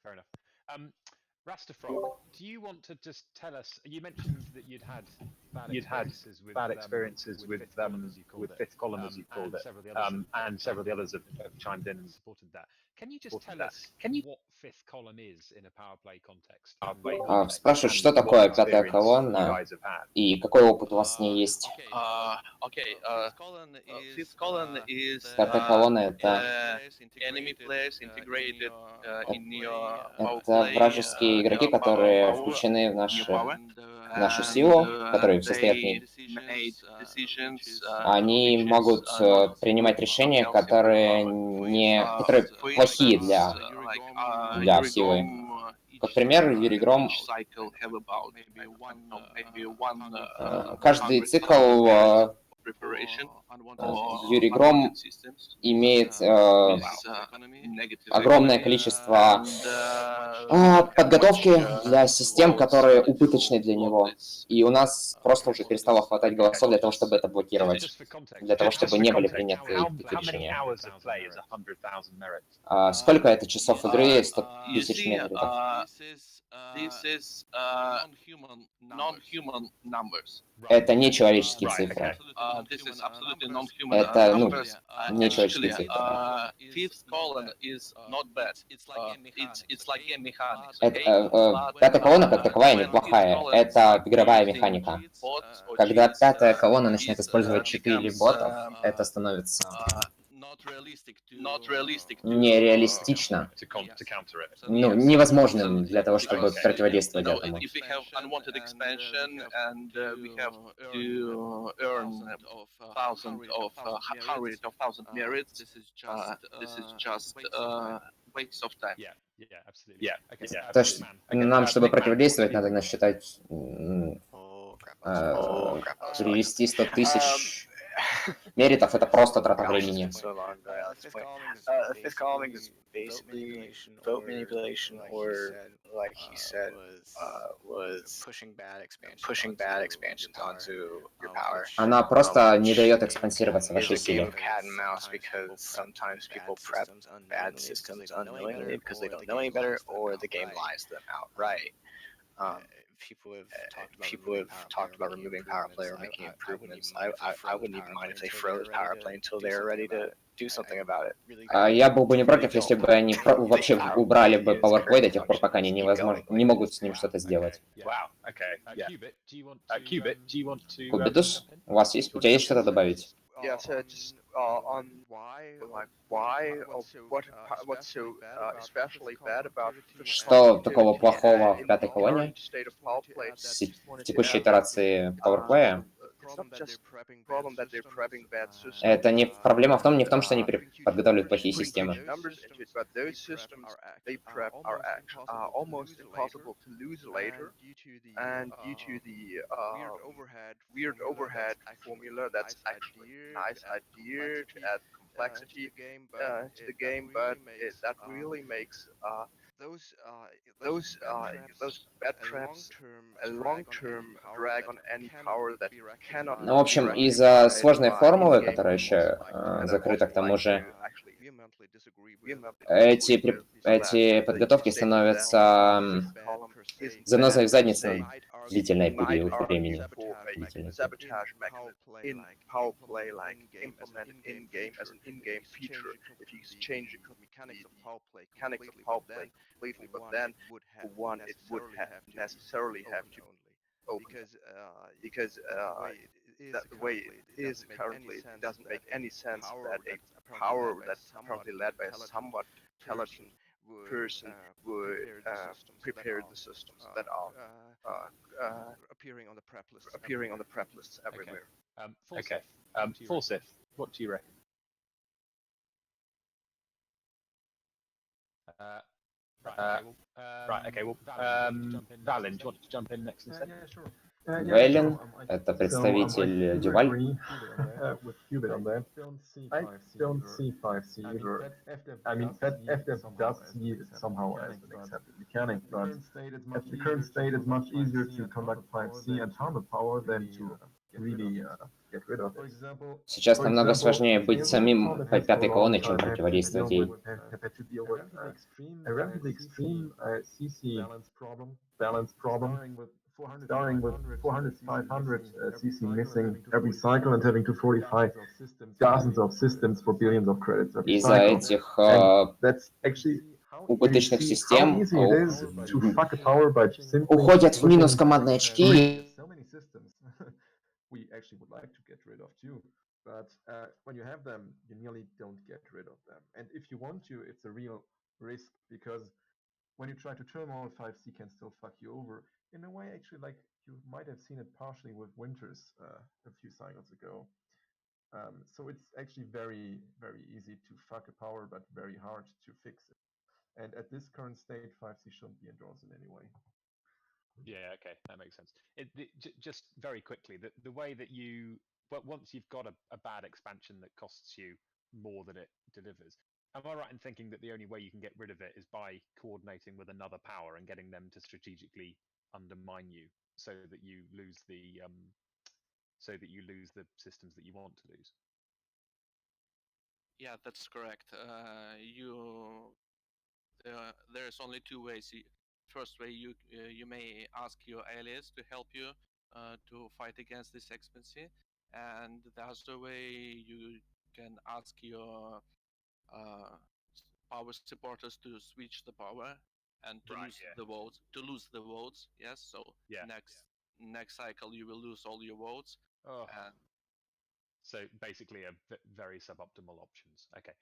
fair enough. Rastafrog, do you want to just tell us, you mentioned that you'd had bad experiences with fifth column, as you called it, and several of the others have chimed in and supported that. Can you just tell us what fifth column is in a PowerPlay context? Спрашивают, что такое пятая колонна и какой опыт у вас с ней есть? Fifth column is Пятая колонна — это enemy players integrated in your это вражеские игроки, которые включены в нашу силу, которые состоят в ней. Они могут принимать решения, которые плохие для силы. Как пример, Юрий Гром, каждый цикл Юрий Гром имеет огромное количество подготовки для систем, которые убыточны для него. И у нас просто уже перестало хватать голосов для того, чтобы это блокировать, для того, чтобы не были приняты такие решения. Сколько это часов игры? 100 тысяч метров. Это не человеческие цифры. Это, нечеловеческие цифры. Пятая колонна как таковая неплохая. Это игровая механика. Когда пятая колонна начинает использовать читы или ботов, это становится нереалистично, невозможным для того, чтобы противодействовать этому. То есть нам, чтобы противодействовать, надо насчитать, перевести 100 тысяч меритов, это просто трата времени. Fifth column is basically vote manipulation, or like he said, was pushing bad expansions onto your power. Она просто не дает экспансироваться вашей силе. Cat and mouse, because sometimes people prep bad systems unknowingly because they don't know any better, or the game lies them outright. People have talked about removing PowerPlay or making improvements. I wouldn't even mind if they froze PowerPlay until they were ready to do something about it. Я был бы не против, если бы они вообще убрали бы PowerPlay до тех пор, пока они не могут с ним что-то сделать. Кубитус, у тебя есть что-то добавить? On why or what's so especially bad about что такого плохого в пятой колонне с текущей итерации PowerPlay? Это не проблема не в том, что они подготавливают плохие системы. Complexity to the game, but that really makes those bad traps a long-term drag on any power that cannot. В общем, из-за сложной формулы, которая еще закрыта, к тому же эти подготовки становятся занозой в задницу на длительный период времени. Sabotage mechanism in PowerPlay, like implemented in game as an in-game feature. If you change the mechanics of PowerPlay completely, but then for one it would necessarily have to open because the way it is currently, it doesn't make any sense that a power that's currently led by a somewhat intelligent person would prepare the systems that are appearing on the prep lists everywhere. Okay. Forsyth, what do you reckon? Right. Okay. Well, Valin, do you want to jump in next instead? Yeah, sure. Вейлен — это представитель Дюваль. With Qubit on that. I don't see 5C either. I mean, FDev does see it somehow as an accepted mechanic, but at the current state, it's much easier to conduct 5C and harm the power than to really get rid of it. Сейчас намного сложнее быть самим пятой колонной, чем противодействовать ей. A relatively extreme CC balance problem, starting with 400-500 CC missing every cycle and having to fortify dozens of systems for billions of credits every Из-за cycle. этих That's actually убыточных систем уходят в минус командные очки. We actually would like to get rid of too, but when you have them, you nearly don't get rid of them. And if you want to, it's a real risk because when you try to turn on 5C can still fuck you over. In a way, actually, like you might have seen it partially with Winters a few cycles ago. So it's actually very, very easy to fuck a power, but very hard to fix it. And at this current state, 5C shouldn't be endorsed in any way. Yeah, okay, that makes sense. Just very quickly, the way that once you've got a bad expansion that costs you more than it delivers, am I right in thinking that the only way you can get rid of it is by coordinating with another power and getting them to strategically undermine you so that you lose the systems that you want to lose? Yeah, that's correct. There's only two ways. First way, you may ask your allies to help you to fight against this expansion, and the other way you can ask your power supporters to switch the power and to lose the votes. Yes, so next cycle you will lose all your votes. So basically very suboptimal options. Okay.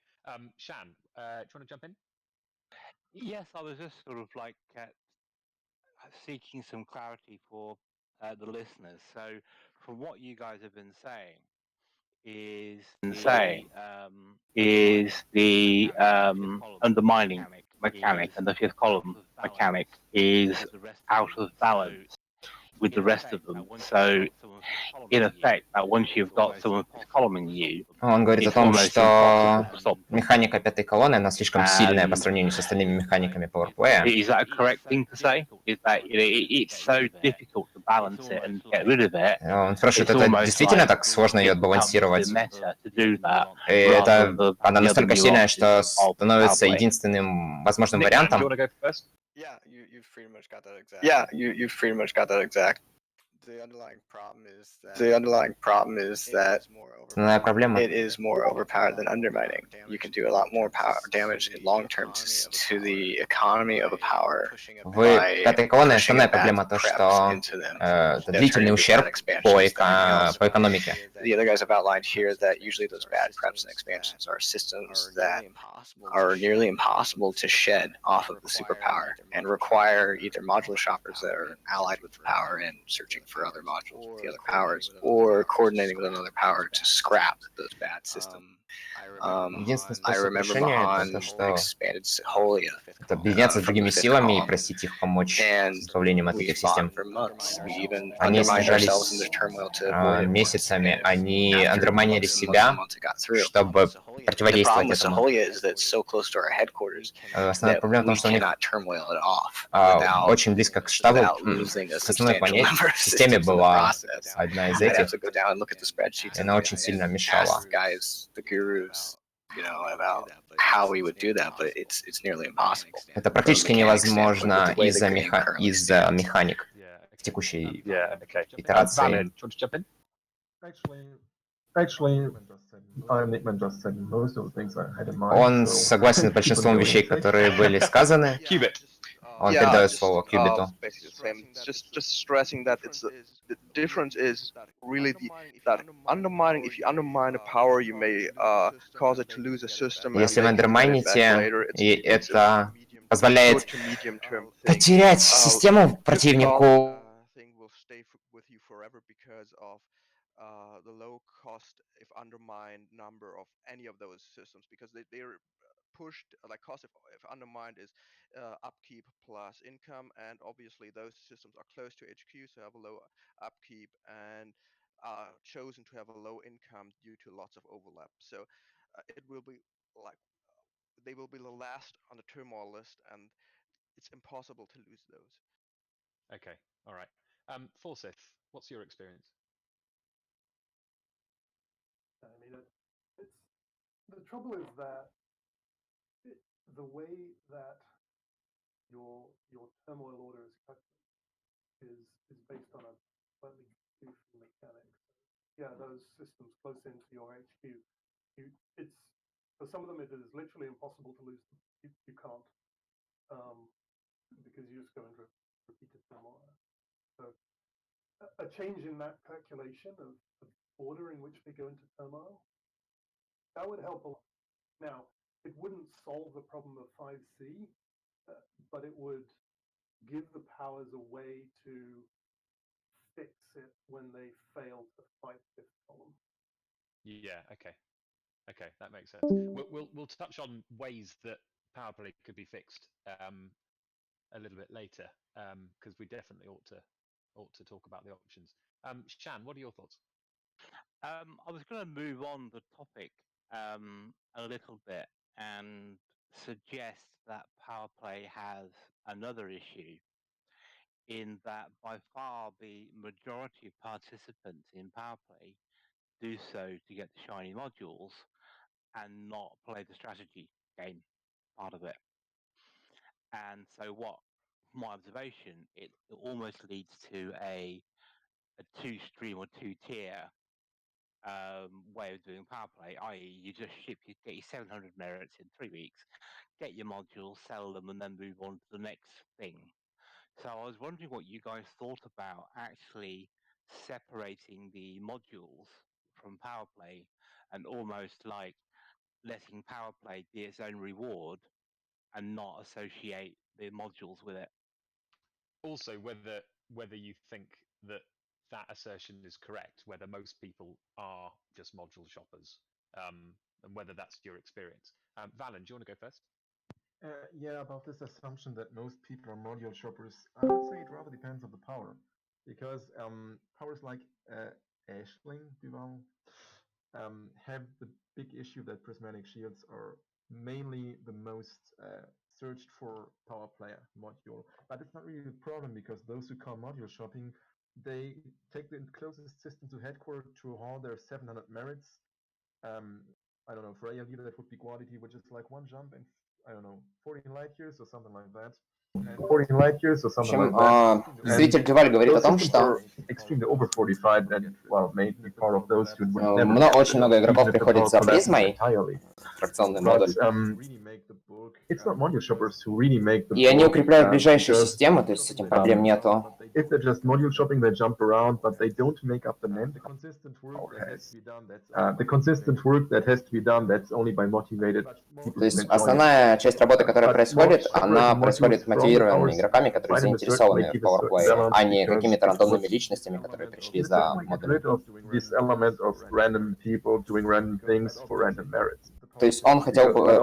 Shan, do you want to jump in? Yes, I was just sort of like seeking some clarity for the listeners. So from what you guys have been saying is the undermining mechanic and the fifth column mechanic is out of balance with the rest of them. So in effect, once you've got someone columning you, он говорит о том, что механика пятой колонны, она слишком сильная по сравнению с остальными механиками PowerPlay. Is that a correct thing to say? Is that it's so difficult to balance it and get rid of it? Он спрашивает, это действительно так сложно ее отбалансировать? И это она настолько сильная, что становится единственным возможным вариантом. Yeah, you've pretty much got that exact. Yeah, you've pretty much got that exact. The underlying problem is that Основная проблема it is more overpowered than undermining. You can do a lot more power damage in long term to the economy of a power. В пятой колонне основная проблема то, что это длительный ущерб по экономике. The other guys have outlined here that usually those bad preps and expansions are systems that are nearly impossible to shed off of the superpower and require either modular shoppers that are allied with the power and searching for other modules with the other powers, or coordinating with another power to scrap those bad systems. Единственный I способ remember решения Mahan это то, что expanded Holia. это объединяться с другими силами и просить их помочь с избавлением от этих систем. Они сражались месяцами, они андроманили себя, чтобы противодействовать этому. Основная проблема в том, что у них очень близко к штабу, к основной планете, в системе была одна из этих, и она очень сильно мешала. about how we would do that, but it's nearly impossible. Это практически невозможно из-за механик в текущей итерации. Он согласен с большинством вещей, которые были сказаны. Он передает слово Кьюбиту. Just stressing that the difference is really that undermining. If you undermine a power, you may cause it to lose a system. Если вы андермайните, и это позволяет потерять систему противнику. The low cost if undermined number of any of those systems, because they're pushed, like cost if undermined is upkeep plus income, and obviously those systems are close to HQ, so have a low upkeep, and are chosen to have a low income due to lots of overlap. So it will be like they will be the last on the turmoil list, and it's impossible to lose those. Okay, all right. Forsyth, what's your experience? I mean, the trouble is that the way that your turmoil order is calculated is based on a slightly goofy mechanic. Yeah, those systems close into your HQ, it's for some of them it is literally impossible to lose them. You can't, because you just go into repeated turmoil. So a change in that calculation of order in which they go into turmoil, that would help a lot. Now, it wouldn't solve the problem of 5C, but it would give the powers a way to fix it when they fail to fight this problem. Yeah, okay, that makes sense. We'll touch on ways that PowerPlay could be fixed a little bit later, because we definitely ought to talk about the options. Shan, what are your thoughts? I was going to move on the topic a little bit and suggest that PowerPlay has another issue in that by far the majority of participants in PowerPlay do so to get the shiny modules and not play the strategy game part of it. And so what my observation, it almost leads to a two-stream or two-tier way of doing PowerPlay, i.e. you just get your 700 merits in 3 weeks, get your modules, sell them, and then move on to the next thing. So I was wondering what you guys thought about actually separating the modules from PowerPlay and almost like letting PowerPlay be its own reward and not associate the modules with it. Also, whether you think that assertion is correct, whether most people are just module shoppers, and whether that's your experience. Valen, do you want to go first? Yeah, about this assumption that most people are module shoppers, I would say it rather depends on the power, because powers like Ashling Duval have the big issue that prismatic shields are mainly the most searched for power player module. But it's not really a problem, because those who call module shopping, they take the closest system to headquarters to haul their 700 merits. I don't know, for ALD that would be quality, which is like one jump and I don't know, 14 light years or something like that. В общем, зритель Дюваль говорит о том, что очень много игроков приходит за призмой, фракционный модуль, и они укрепляют ближайшую систему, то есть с этим проблем нету. If they're just module shopping, they jump around, but they don't make up the man. The consistent work that has to be done, that's only by motivated people. То есть основная часть работы, которая происходит, она происходит мотивированными игроками, которые заинтересованы в PowerPlay, а не какими-то рандомными личностями, которые пришли за модулем. То есть он хотел бы...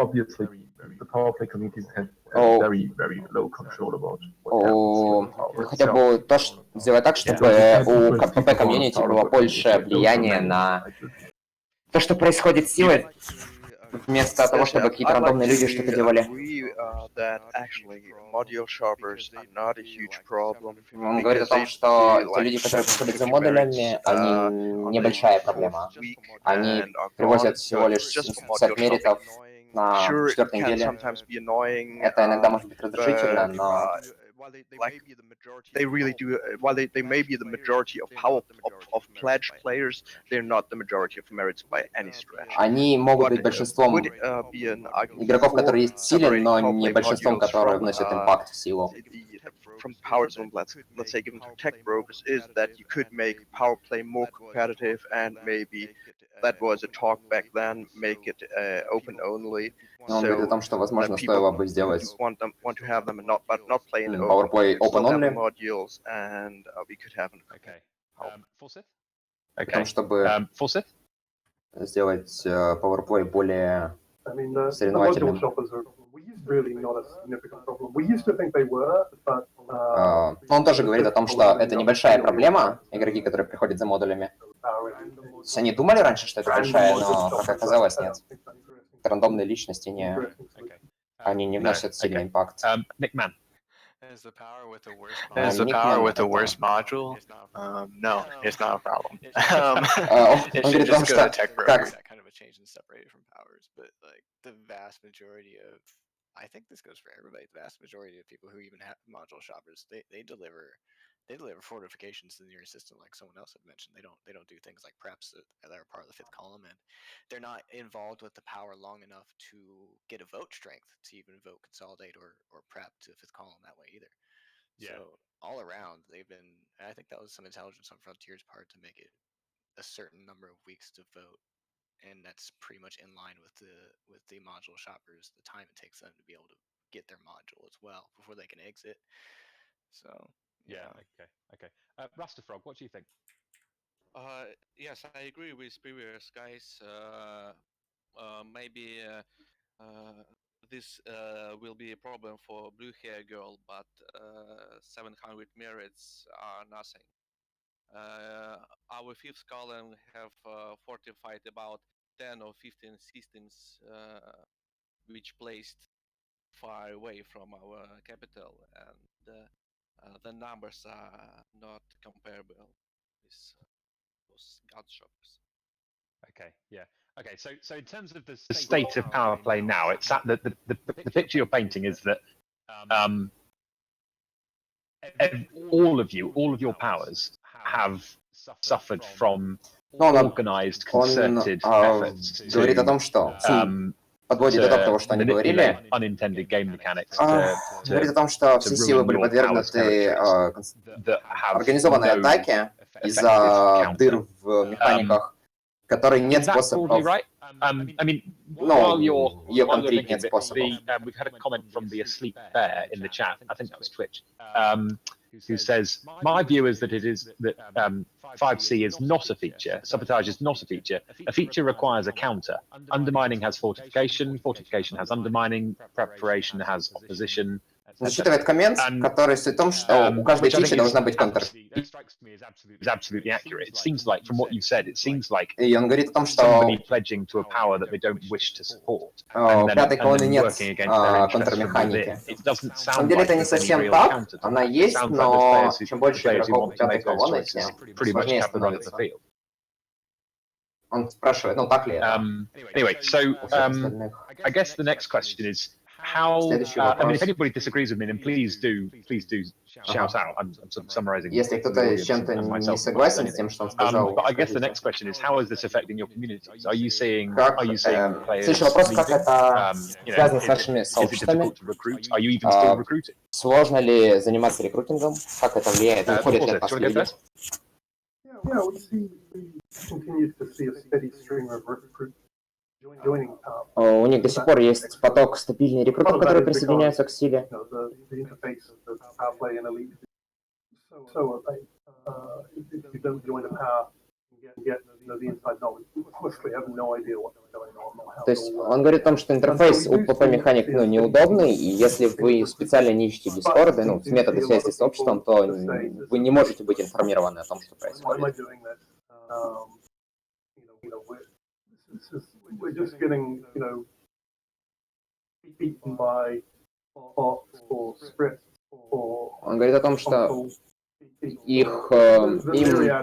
хотя бы сделать так, чтобы у КПП комьюнити было больше влияния на то, что происходит с силой. вместо того, чтобы какие-то рандомные люди что-то делали. Он говорит о том, что те люди, которые приходят за модулями, они небольшая проблема. Они привозят всего лишь 750 меритов на 4-й неделе. Это иногда может быть раздражительно, но... They really do. While they may be the majority of pledge players, they're not the majority of merits by any stretch. Они могут быть большинством игроков, которые есть в силе, но не большинством, которые вносят импакт в силу. From power zone, let's say, given to tech brokers, is that you could make PowerPlay more competitive, and maybe that was a talk back then, make it open only. Он говорит о том, что, возможно, стоило бы сделать want to have them not play in PowerPlay open only. Modules, and we could have О том, чтобы сделать PowerPlay более соревновательным. Он тоже говорит о том, что это небольшая проблема, игроки, которые приходят за модулями. То есть они думали раньше, что это большая, но, как оказалось, нет. Рандомные личности они не вносят сильный импакт. Is the power with the worst module? No, it's not a problem. It should just go to tech brokers. That kind of a change and separate it from powers, but like the vast majority of, I think this goes for everybody. The vast majority of people who even have module shoppers, they deliver fortifications in your system, like someone else had mentioned. They don't do things like preps that are part of the 5th column, and they're not involved with the power long enough to get a vote strength to even vote consolidate or prep to 5th column that way either. Yeah. So all around, they've been. I think that was some intelligence on Frontier's part to make it a certain number of weeks to vote, and that's pretty much in line with the module shoppers, the time it takes them to be able to get their module as well before they can exit. So. Yeah. Okay. Rastafrog, what do you think? Yes, I agree with previous guys. Maybe this will be a problem for blue hair girl, but 700 merits are nothing. Our 5th column have fortified about 10 or 15 systems which placed far away from our capital, and the numbers are not comparable with those god shoppers. Okay, yeah. Okay, so in terms of the state of PowerPlay now, it's that the picture you're painting is that all of your powers have suffered from organized, concerted efforts говорит о том, что подводит итог того, что они говорили, говорит о том, что все силы были подвергнуты организованной атаке из-за дыр в механиках, которые нет способов, ее контрить нет способов. We've had a comment from the Asleep Bear in the chat, I think that was Twitch, who says, my view is that 5C is not a feature, sabotage is not a feature. A feature requires a counter. Undermining has fortification has undermining, preparation has opposition. Зачитывает коммент, который суть в том, что у каждой фичи должна быть контр. И он говорит о том, что у пятой колонны нет контрмеханики. На самом деле это не совсем так, она есть, но чем больше игроков пятой колонны, тем сложнее становится. Он спрашивает, так ли это? Anyway, so I guess the next question is, how, I mean, if anybody disagrees with me, then please do shout out. I'm sort of summarizing. Если кто-то с чем-то не согласен с тем, что он сказал. But I guess the next question is, how is this affecting your communities? Are you seeing players? Следующий вопрос, как это связано с нашими сообществами? Are you even still recruiting? Сложно ли заниматься рекрутингом? Как это влияет? Уходят ли от нас люди? Yeah, we continue to see a steady stream of recruits. У них до сих пор есть поток стабильных рекрутов, которые присоединяются к силе. То есть он говорит о том, что интерфейс у ПП-механик неудобный, и если вы специально не ищете дискорды, методы связи с обществом, то вы не можете быть информированы о том, что происходит. we're just getting, beaten by bots or scripts or. Он говорит о том, что им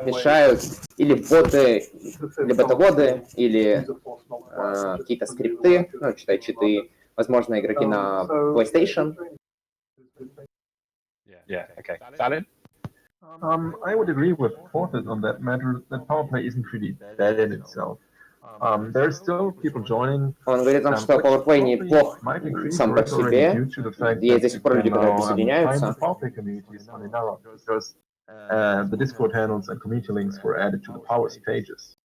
мешают или боты, или ботоводы, или какие-то скрипты, ну, читай читы, возможно, игроки на PlayStation. Yeah, okay. Valid? I would agree with Fortis on that matter, that PowerPlay isn't really dead in itself. There are still people joining. Он говорит о том, что PowerPlay неплох сам по себе, есть до сих пор люди, которые присоединяются. The Discord handles and community links were added to the Powers pages.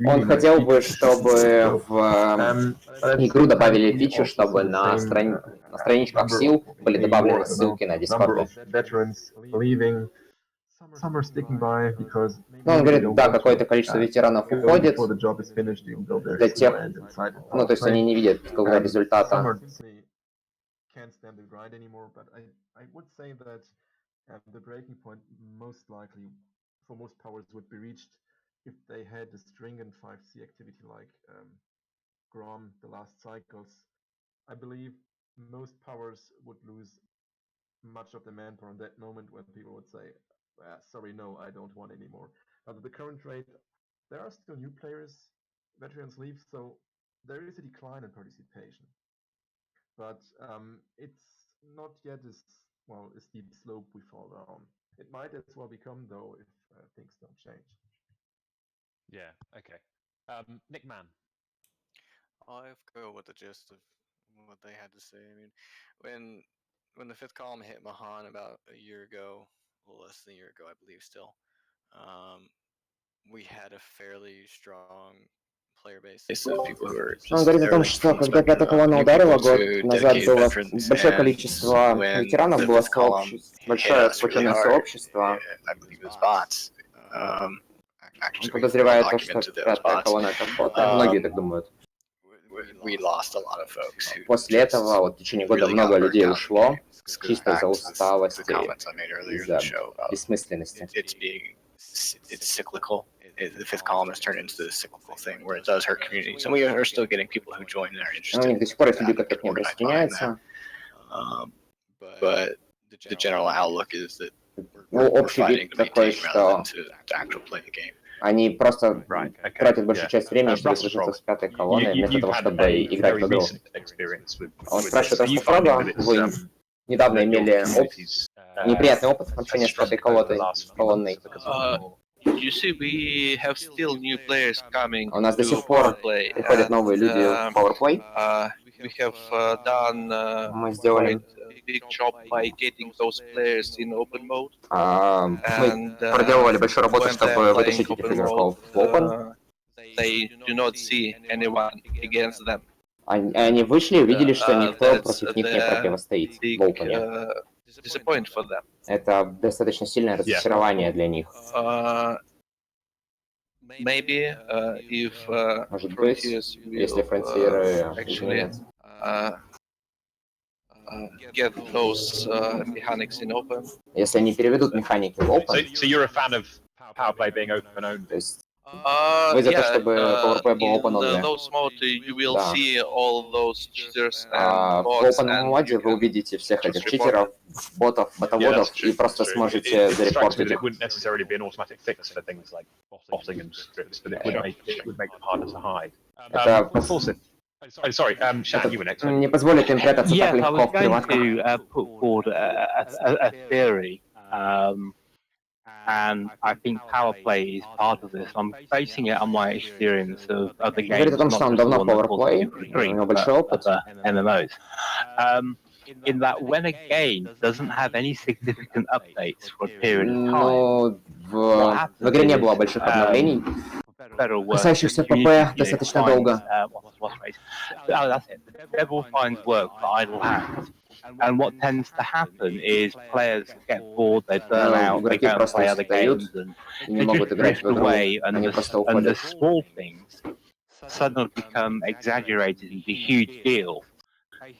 Он хотел бы, чтобы в игру добавили фичу, чтобы на страничках сил были добавлены ссылки на Discord. Ну, он говорит, да, какое-то количество ветеранов уходит для тех, ну, то есть они не видят какого-то результата. The breaking point most likely for most powers would be reached if they had a string and 5C activity like Grom, the last cycles. I believe most powers would lose much of the manpower in that moment when people would say, sorry, no, I don't want anymore. At the current rate, there are still new players, veterans leave, so there is a decline in participation. But it's not yet as a steep slope we fall down. It might as well become, though, if things don't change. Yeah, okay. Nick Mann. I'll go with the gist of what they had to say. I mean, when the fifth column hit Mahan about a year ago, well, less than a year ago, I believe still, we had a fairly strong player base. Он говорит о том, что когда пятая колонна ударила год назад, было большое количество ветеранов, было большое сплоченное сообщество. Он подозревает то, что пятая колонна это боты. Многие так думают. После этого, вот в течение года много людей ушло, чисто из-за усталости, из-за бессмысленности. The fifth column has turned into this cyclical thing where it does hurt communities, and we are still getting people who join and are interested. У них до сих пор есть люди, которые к ним присоединяются. But the general outlook is that общий вид такой, что они просто тратят большую часть времени, чтобы сражаться с пятой колонной, вместо того, чтобы играть в игру. Он спрашивает Rastafrog, вы недавно имели неприятный опыт общения с пятой колонной. You see, we have still new players coming. У нас до сих пор приходят новые люди в PowerPlay. We have done quite a big job by getting those players in open mode. Мы проделывали большую работу, чтобы вытащить этих игроков в Open. They do not see anyone against them. Они вышли и увидели, что никто против них не противостоит в Open. Disappoint for them. Это достаточно сильное разочарование для них. Maybe if может быть, если фронтиры actually get those mechanics in open. Если они переведут механики в Open. So you're a fan of PowerPlay being open only? То есть вы за то, чтобы PowerPlay был open only? In those mode you will see all those cheaters в and bots open моде вы увидите всех этих читеров, ботов, ботоводов и просто сможете зарепортить их. It wouldn't necessarily be an automatic fix for things like botting and scripts, but it would make them harder to hide. Sorry, Shan, you were next. Не позволит им прятаться так легко в приватках. I was going to put forward a theory. And I think PowerPlay is part of this. I'm basing it on my experience of other games. Говорит о том, что он давно в PowerPlay, у него большой опыт. MMOs. In that when a game doesn't have any significant updates for a period of time, в игре не было больших обновлений, касающихся ПП достаточно долго. That's it. The devil finds work for idle hands. And what tends to happen is players get bored, they burn out, they go and play other games, and they just drift away, and the small things suddenly become exaggerated into a huge deal,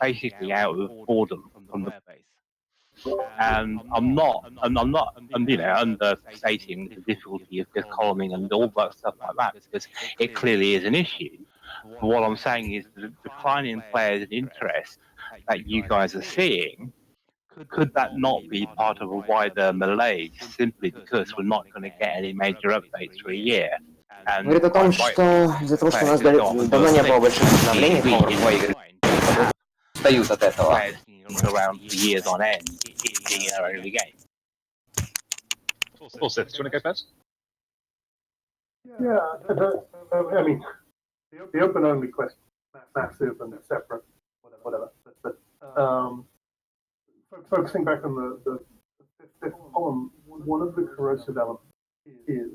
basically out of boredom from the base. And I'm not understating the difficulty of just columning and all that stuff like that, because it clearly is an issue. But what I'm saying is the decline in players and interest that you guys are seeing, could that not be part of a wider malaise simply because we're not going to get any major updates for a year? Говорит о том, что из-за того, что у нас давно не было больших обновлений в PowerPlay игры, устают от этого. Around for years on end in our early game. Also, do you want to go first? Yeah, I mean, the open-only question, massive and separate, whatever. But focusing back on the fifth column, one of the corrosive elements is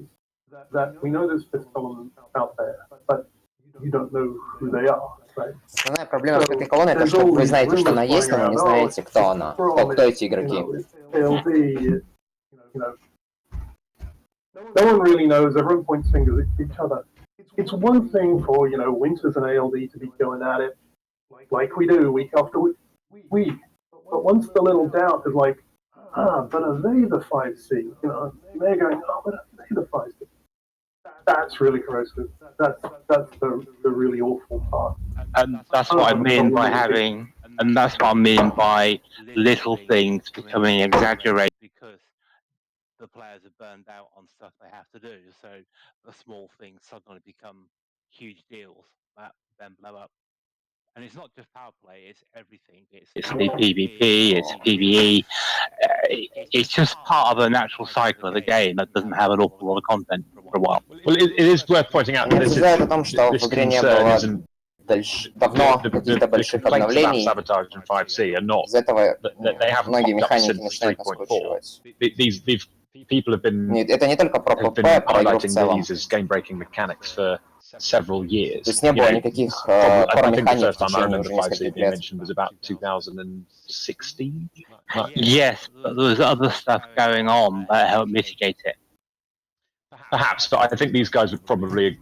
that we know there's fifth column out there, but you don't know who they are, right? Основная проблема с этой колонной это что вы знаете, что она есть, но вы не знаете, кто она, кто эти игроки. No one really knows. Everyone points fingers at each other. It's one thing for Winters and ALD to be going at it like we do week after week. But once the little doubt is like, but are they the 5C? They're going, but are they the 5C? That's really corrosive. That's the really awful part. And that's what I mean by having, and that's what I mean by little things becoming exaggerated because the players are burned out on stuff they have to do. So the small things suddenly become huge deals that then blow up. And it's not just PowerPlay, it's everything. It's the PvP, it's PvE. It's just part of the natural cycle of the game that doesn't have an awful lot of content for a while. Well, it is worth pointing out that this о том, что в игре не было давно каких-то больших обновлений. Из-за этого многие механики начинают наскучивать. Это не только про ПП, про игру в целом. Several years. То есть не было никаких core-механик в течение уже нескольких лет. Was about 2016. Yes, but there was other stuff going on that helped mitigate it. Perhaps, but I think these guys would probably.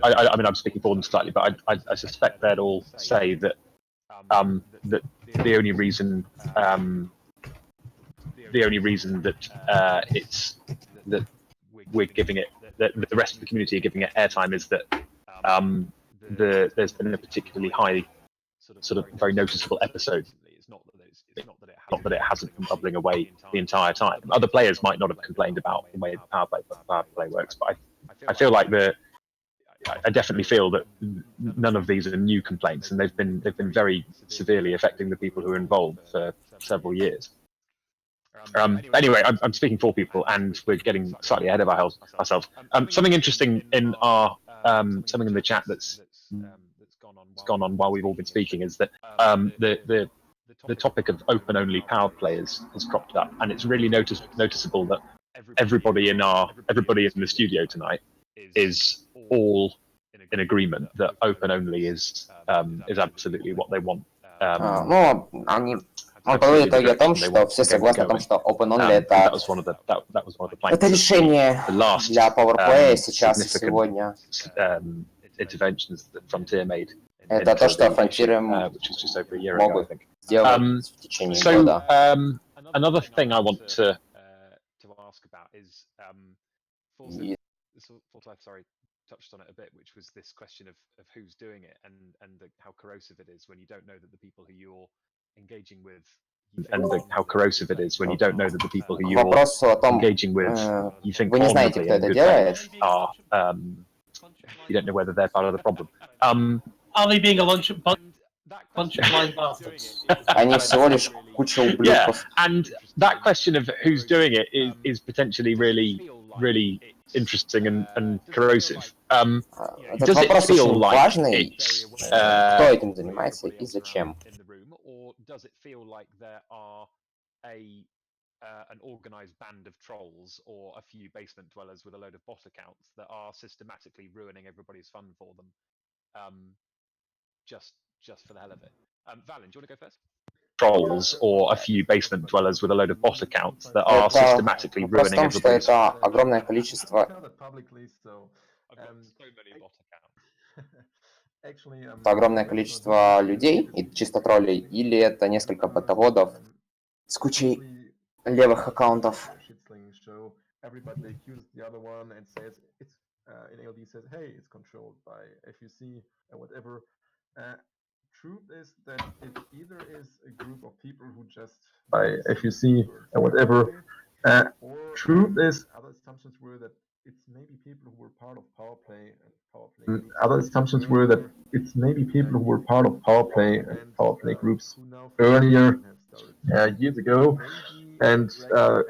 I mean, I'm speaking for them slightly, but I suspect they'd all say that that the only reason that it's that we're giving it that the rest of the community are giving it airtime is that there's been a particularly high, sort of very noticeable episode. Not that it hasn't been bubbling away the entire time. Other players might not have complained about the way PowerPlay works, but I feel like I definitely feel that none of these are new complaints, and they've been very severely affecting the people who are involved for several years. Anyway, I'm speaking for people, and we're getting slightly ahead of ourselves. Something interesting in our something in the chat that's gone on while we've all been speaking is that the topic of open-only power players has cropped up, and it's really noticeable that everybody in the studio tonight is all in agreement that open-only is absolutely what they want. Он подводит итоги о том, что все согласны о том, что Open-Only это решение для PowerPlay сейчас и сегодня. Это то, что фронтиры могут сделать в течение года. Another thing I want to ask about is touched on it a bit, which was this question of who's doing it and how corrosive it is when you don't know that the people who you're engaging with how corrosive it is when you don't know that the people who you're engaging with you think вы не знаете, кто это делает. You don't know whether they're part of the problem. Are they being a bunch of blind bastards? Они всего лишь куча ублюдков. And that question of who's doing it is potentially really interesting and corrosive. Этот вопрос очень важный. Кто этим занимается и зачем? Or does it feel like there are an organized band of trolls or a few basement dwellers with a load of bot accounts that are systematically ruining everybody's fun for them, just for the hell of it? Valen, do you want to go first? Trolls or a few basement dwellers with a load of bot accounts that are systematically ruining everybody's fun. Это огромное количество. Это огромное количество людей и чисто троллей, или это несколько ботоводов с кучей левых аккаунтов. Show everybody accuses the other one and says it's in ALD says, hey, it's controlled by FUC or whatever. Truth is that it either is a group of people who just by FUC or whatever. Truth is other assumptions were that it's maybe people who were part of PowerPlay and PowerPlay. Other assumptions were that it's maybe people who were part of PowerPlay and PowerPlay groups earlier, years ago, and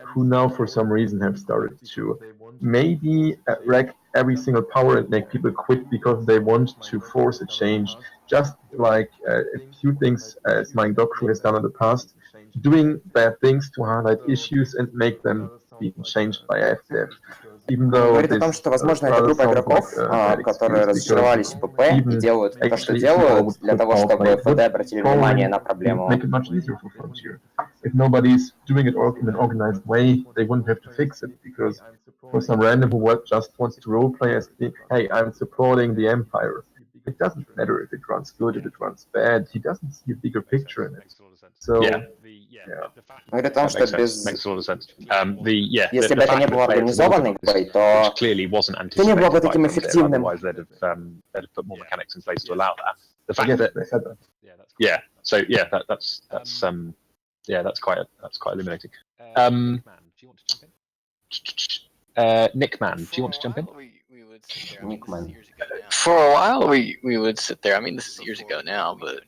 who now for some reason have started to maybe wreck every single power and make people quit because they want to force a change, just like a few things as my doctor has done in the past, doing bad things to highlight issues and make them be changed by FDF. Он говорит о том, что, возможно, это группа игроков, которые разочаровались в ПП и делают то, что делают, для того, чтобы ФД обратили внимание на проблему. If nobody's doing it in an organized way, they wouldn't have to fix it, because for some random who just wants to roleplay as, hey, I'm supporting the Empire. It doesn't matter if it runs good, if it runs bad. He doesn't see a bigger picture in it. So, Говорит о том, что без... Если бы это не было организованной игрой, то это не было бы таким эффективным. The fact that, yeah, so yeah, that's quite illuminating. Nickman, do you want to jump in? Nickman. For a while, we would sit there. I mean, this is years ago now, but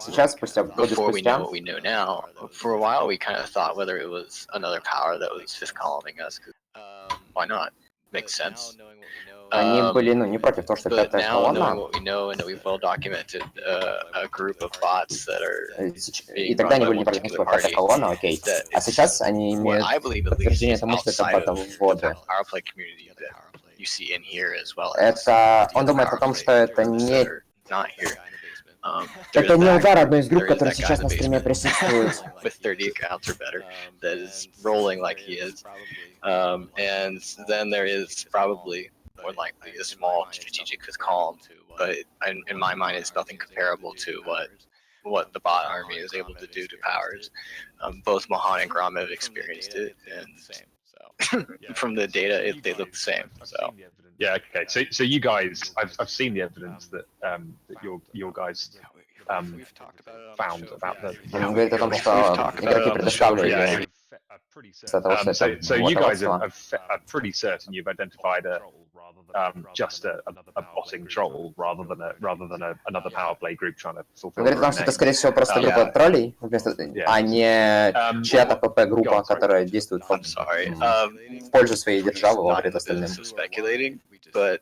Сейчас, спустя годы before we know спустя, what we know now, for a while we kind of thought whether it was another power that was just calling us. Why not? Makes sense. они были, не против того, что But пятая now, knowing колонна, what we know and that we've well documented a group of bots that are и being тогда run они by были one не против того, particular что пятая party, колонна, окей. that А сейчас они what имеют I believe at least подтверждение is тому, что это outside of the ботоводы. PowerPlay community that you see in here as well as Это, the он other думает о том, что это groups не... that are not here. Это не удар одной из групп, There is которая that guy сейчас in на the стриме basement присутствует. with 30 accounts or better that is rolling like he is. And then there is probably more likely a small strategic who's calm, but in my mind it's nothing comparable to what the bot army is able to do to powers. Both Mohan and Grom have experienced it, and from the data, they look the same. So yeah, okay. So you guys, I've seen the evidence that your guys found about the. Он говорит о том, что игроки предоставили из-за того, что это So you guys ботоводство. are pretty certain you've identified just a botting troll rather than another PowerPlay group trying to fulfill. Он говорит о том, что это, скорее всего, просто группа троллей, а не чья-то ПП-группа, которая действует в пользу своей державы во вред остальным. speculating, but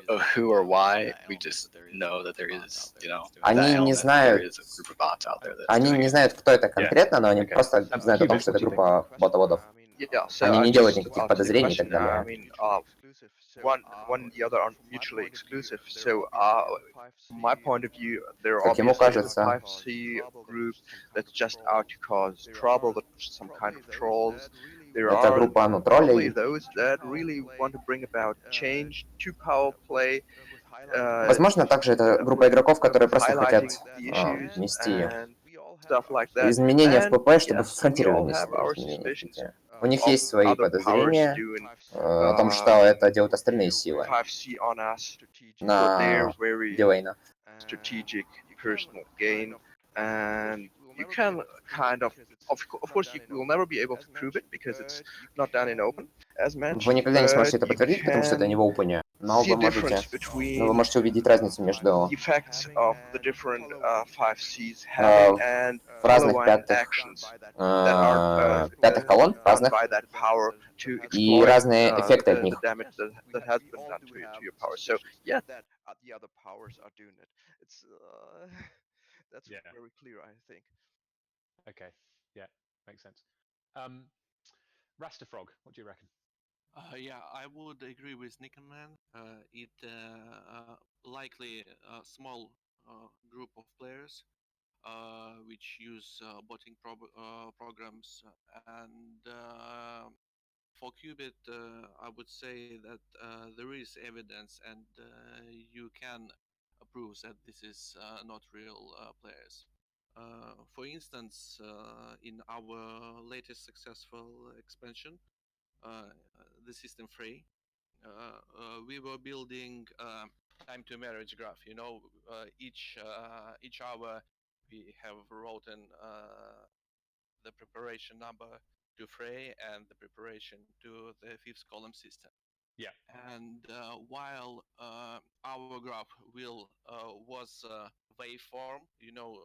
of who or why, we just know that there is, Они не знают, there is a group of bots out there that's они doing не it. знают, кто это конкретно, но они просто знают о том, что это группа ботоводов. Они не делают никаких подозрений и так далее. One and the other are mutually exclusive. So, from my point of view, there are Как ему obviously кажется, 5C group that's just out to cause trouble, that's some kind of trolls. There это are группа probably троллей. those that really want to bring about change to PowerPlay. Возможно, также это группа игроков, которые просто хотят внести изменения в ПП, чтобы фронтировать изменения в ПП. У них есть свои подозрения о том, что это делают остальные силы на Дилейна. Strategic personal gain, and you can kind of course, you will never be able to prove it because it's not done in open, as mentioned. Вы никогда не сможете это подтвердить, потому что это не в опене. Но вы можете увидеть разницу между в разных пятых колонн, разных, и разные эффекты от них. That's very clear, I think. Okay, yeah, makes sense. Rastafrog, what do you reckon? Yeah, I would agree with Nickelman. It likely a small group of players which use botting programs, and for Qubit, I would say that there is evidence, and you can prove that this is not real players. For instance, in our latest successful expansion, the system free, we were building time to marriage graph. You know, each hour we have written the preparation number to Frey and the preparation to the fifth column system. Yeah. And while our graph was waveform, you know,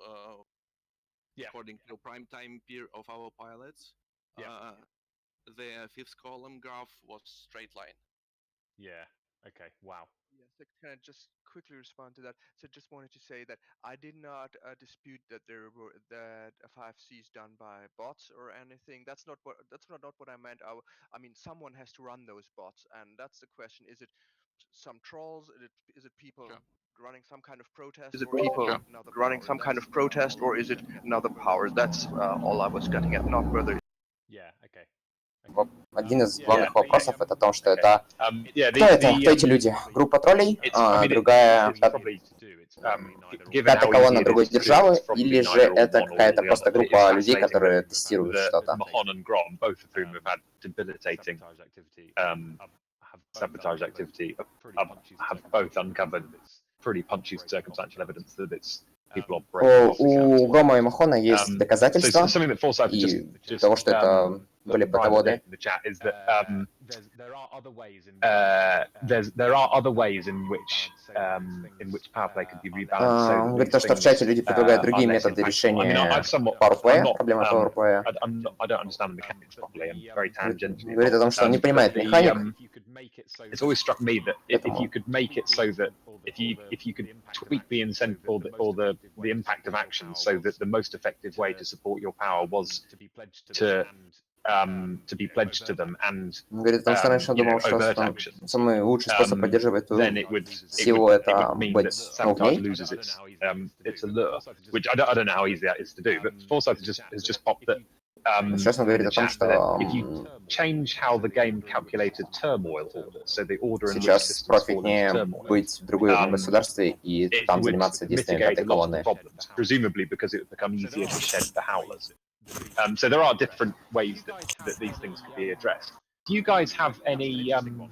according to prime time peer of our pilots, the fifth column graph was straight line. Yeah. Okay. Wow. Yes, so can I just quickly respond to that? So just wanted to say that I did not dispute that that a 5C is done by bots or anything. That's not what I meant. I mean, someone has to run those bots, and that's the question. Is it some trolls? Is it people running some kind of protest? Is it people running some kind of protest, or is it another power? That's all I was getting at, not whether. Yeah. Okay. Один из главных вопросов это о том, что это кто эти люди? Группа троллей, другая пятая колонна другой державы, или же это какая-то просто группа людей, которые тестируют что-то? Sabotage activity have both uncovered pretty punchy circumstantial evidence that it's people operating. У Грома и Махона есть доказательства и того, что это были ботоводы. There are other ways in which PowerPlay could be rebalanced. Он говорит, что в чате люди предлагают другие методы решения PowerPlay, проблемы PowerPlay. Говорит о том, что он не понимает механик. It's always struck me that if you could make it so that if you could tweak the incentive or the impact of action so that the most effective way to support your power was to be pledged to them and говорит, потому что раньше он думал, что самый лучший способ поддерживать силу это быть в ней. Its allure, which I don't know how easy that is to do, but Forsyth has just popped that. Сейчас он говорит о том, что сейчас профитнее быть в другом государстве и там заниматься действиями пятой колонны. Presumably because it would become easier to shed the howlers. So there are different ways that these things could be addressed. Do you guys have any? I mean,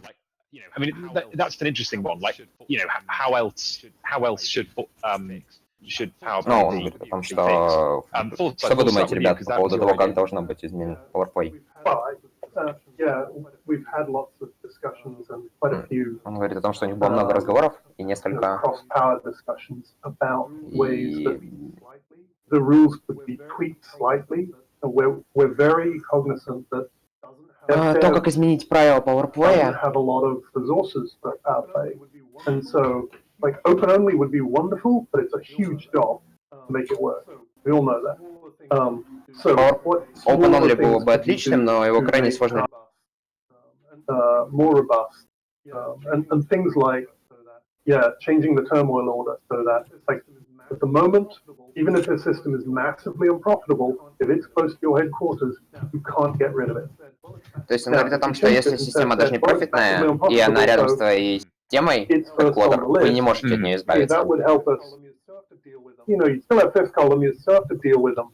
that's an interesting one. Like, you know, how else should PowerPlay be fixed? Что вы думаете, ребят, по поводу того, как должно быть изменен PowerPlay? Yeah, we've had lots of discussions and quite a few. Он говорит о том, что у них было много разговоров и несколько. Cross-power discussions about ways that the rules could be tweaked slightly. We're very cognizant that то, как изменить правила PowerPlay, have a lot of resources for PowerPlay, and so like open only would be wonderful, but it's a huge job to make it work. We all know that. So open only было бы отличным, но его крайне сложно. More robust, and things like changing the turmoil order so that like at the moment, even if the system is massively unprofitable, if it's close to your headquarters, you can't get rid of it. То есть он говорит о том, что если система даже не профитная, и она рядом с твоей системой, headquarter, вы не можете от нее избавиться. That would help us. You know, you still have fifth column, you still have to deal with them,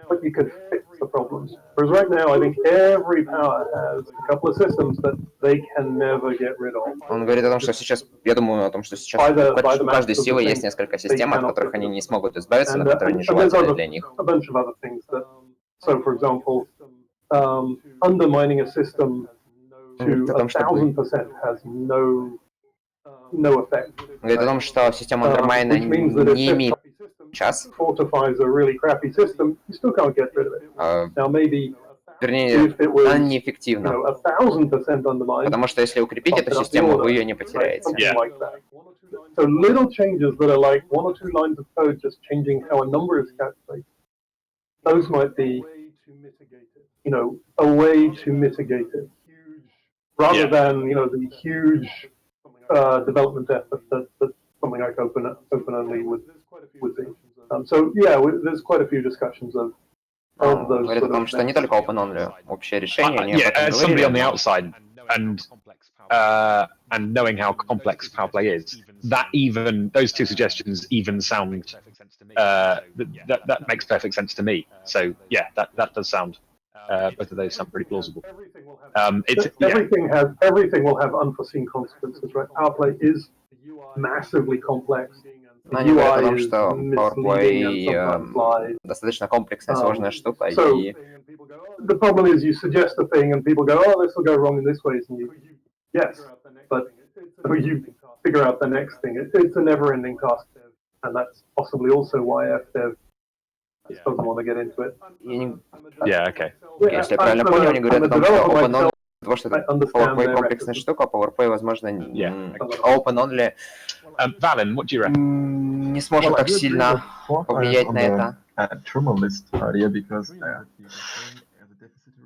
but you can fix the problems. Whereas right now, I think every power has a couple of systems that they can never get rid of. Он говорит о том, что сейчас, я думаю о том, что сейчас у каждой силы есть несколько систем, от которых они не смогут избавиться, но которые нежелательны для них. A bunch of other things that, so for example, undermining a system to 1000% has no effect. Говорит о том, что система андермайна не имеет час. Fortifies a really crappy system, you still can't get rid of it. Now maybe вернее, она неэффективна. Потому что если укрепить эту систему, вы ее не потеряете. So little changes that are like one or two lines of code just changing how a number is calculated. Those might be, you know, a way to mitigate it, rather than, you know, the huge development effort that something like open only would be. So yeah, there's quite a few discussions of those. Говорит о том, что не только open only, общее решение. As somebody on the outside, and and knowing how complex PowerPlay is, those two suggestions even sound that makes perfect sense to me. So yeah, that does sound both of those sound pretty plausible. Everything will have unforeseen consequences, right? PowerPlay is massively complex. Но они говорят о том, что PowerPlay достаточно комплексная, сложная штука, и... The problem is you suggest a thing and people go, oh, this will go wrong in this way, and you, yes, but you figure out the next thing. It's a never-ending task, and that's possibly also why FDev doesn't want to get into it. Yeah, okay. Если я правильно понял, они говорят о том, что open-only, потому что это PowerPlay комплексная штука, PowerPlay, возможно, open-only Valin, what do you reckon? Не сможет так сильно повлиять на это. Terminalist idea, because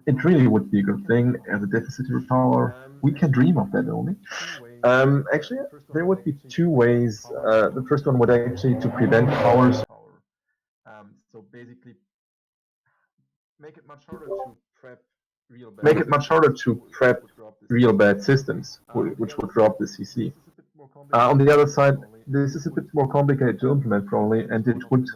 it really would be a good thing as a deficit power. We can dream of that only. Actually, there would be two ways. The first one would actually to prevent powers. So basically, make it much harder to prep real bad systems, which would drop the CC. On the other side, this is a bit more complicated to implement probably, and it would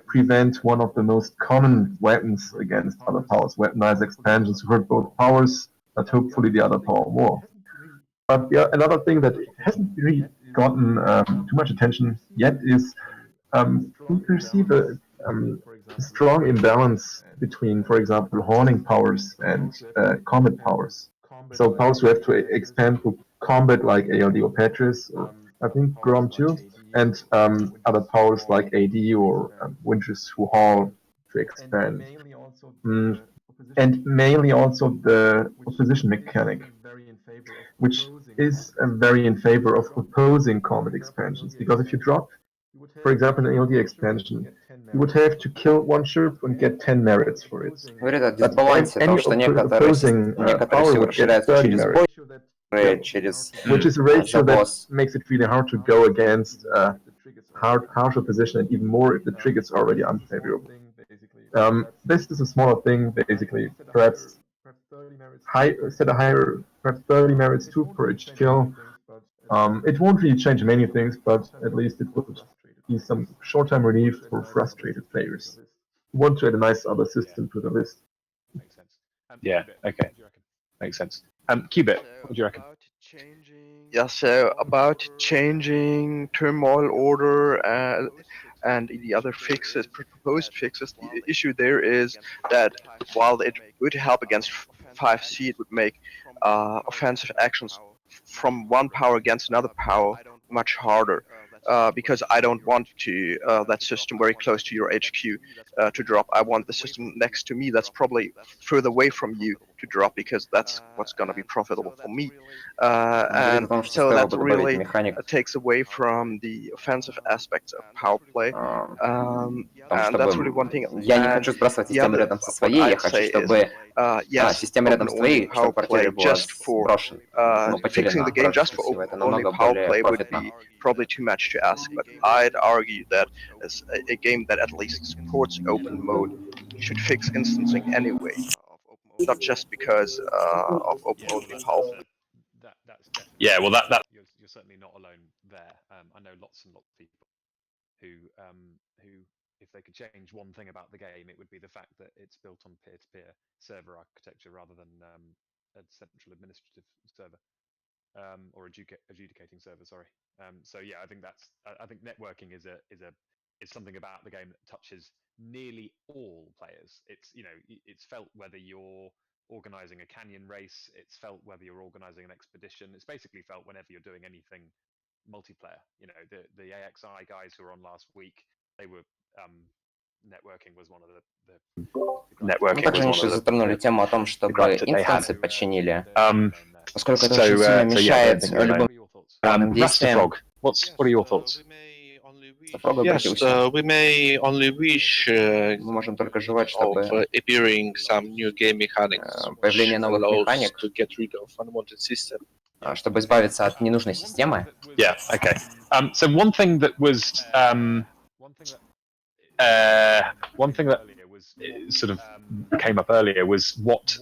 prevent one of the most common weapons against other powers, weaponized expansions to hurt both powers, but hopefully the other power more. But yeah, another thing that hasn't really gotten too much attention yet is we perceive a strong imbalance between, for example, horning powers and combat powers. So powers who have to expand to combat like ALD or Petrus, or I think Grom too, and other powers like AD or winches who haul to expand. And mainly also the opposition mechanic, which is very in favor of opposing combat expansions, because if you drop, for example, an ALD expansion, you would have to kill one ship and get 10 merits for it. Говорит о дисбалансе, потому что некоторые силы расширяются через бой, which is a ratio that makes it really hard to go against harsher position, and even more if the trigger is already unfavorable. This is a smaller thing, basically. Perhaps set a higher, perhaps 30 merits too for each kill. It won't really change many things, but at least it would be some short-term relief for frustrated players who want to add a nice other system to the list. Makes sense. Yeah, okay. Makes sense. Qubit, what do you reckon? Yeah, so about changing turmoil order and the other fixes, proposed fixes, the issue there is that while it would help against 5C, it would make offensive actions from one power against another power much harder. Because I don't want to that system very close to your HQ to drop. I want the system next to me that's probably further away from you to drop, because that's what's going to be profitable for me. And so that really takes away from the offensive aspects of PowerPlay. And that's really one thing. Я не хочу сбрасывать систему рядом со своей, я хочу, чтобы система рядом с твоей, чтобы потеря была сброшена. Ну, потеряна, это намного более профитно. Probably too much to ask, but I'd argue that as a game that at least supports open mode should fix instancing anyway, not just because of open mode being powerful. Yeah, well, you're certainly not alone there. I know lots and lots of people who, if they could change one thing about the game, it would be the fact that it's built on peer-to-peer server architecture rather than a central administrative server. Or adjudicating server, sorry. So yeah, I think networking is something about the game that touches nearly all players. It's felt whether you're organizing a canyon race, it's felt whether you're organizing an expedition. It's basically felt whenever you're doing anything multiplayer. The AXI guys who were on last week, they were networking was one of the networking. Также они еще затронули тему о том, чтобы инстансы починили. Поскольку это очень сильно мешает любым действиям. What are your thoughts? Yes, we may only wish of appearing some new game mechanics, появление новых механик, to get rid of unwanted system. Чтобы избавиться от ненужной системы. Yeah, okay. So one thing that sort of came up earlier was what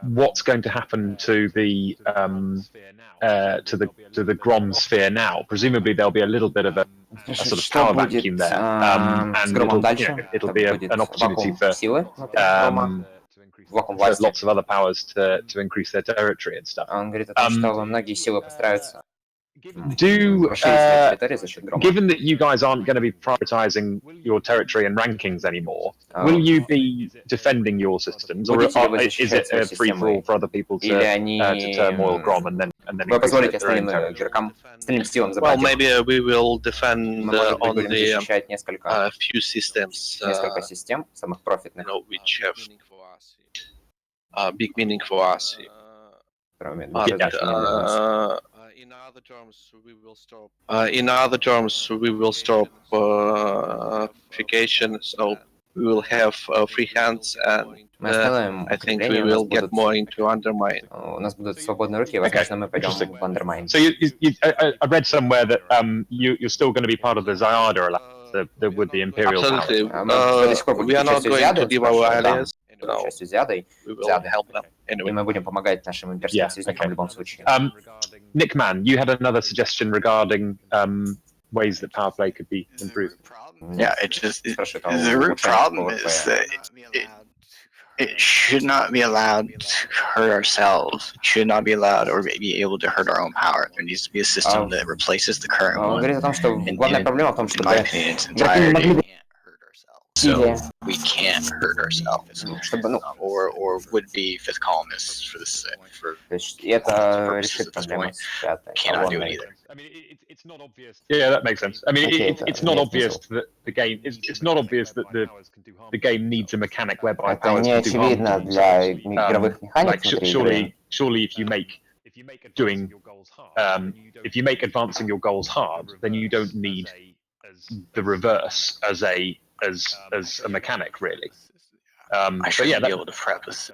what's going to happen to the Grom sphere now? Presumably there'll be a little bit of a sort of power vacuum there, and it'll be an opportunity for lots of other powers to increase their territory and stuff. Given that you guys aren't going to be prioritizing your territory and rankings anymore, will you be defending your systems, or is it a free for all for other people to turmoil Grom and then increase their own territory? Well, maybe we will defend only a few systems, which have big meaning for us. In other terms, we will stop purification, so we will have free hands, and I think we will get more into undermine. So I read somewhere that you're still going to be part of the Zyada Alliance, with the Imperial powers. Absolutely. We are not going to give our allies. No, we will help them anyway. Yeah, okay. Nick Mann, you had another suggestion regarding ways that PowerPlay could be improved. Yeah, the root problem is that it should not be allowed to hurt ourselves. It should not be allowed or be able to hurt our own power. There needs to be a system that replaces the current one. In my opinion, its entirety. So we can't hurt ourselves, or would be fifth columnists for this purposes at this point. Cannot do it either. I mean, it's not obvious. Yeah, that makes sense. I mean, it's not obvious that the game. It's not obvious that the game needs a mechanic whereby powers can do harm. Like surely, if you make advancing your goals hard, then you don't need the reverse as a mechanic, really. I should be able to prep this.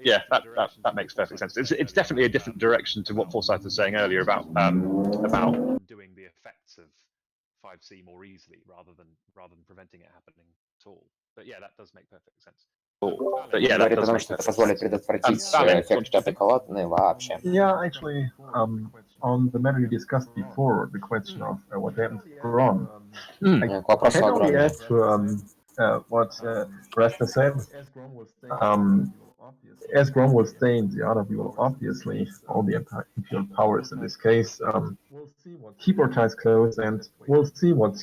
Yeah, that makes perfect sense. It's definitely a different direction to what Forsyth was saying earlier about doing the effects of 5C more easily rather than preventing it happening at all. But yeah, that does make perfect sense. But yeah, that does make perfect sense. Yeah, actually, on the matter you discussed before, the question of what happens to Grom, I can only add to what Rasta said. As Grom was saying, the other will obviously all the imperial powers in this case keep our ties close, and we'll see what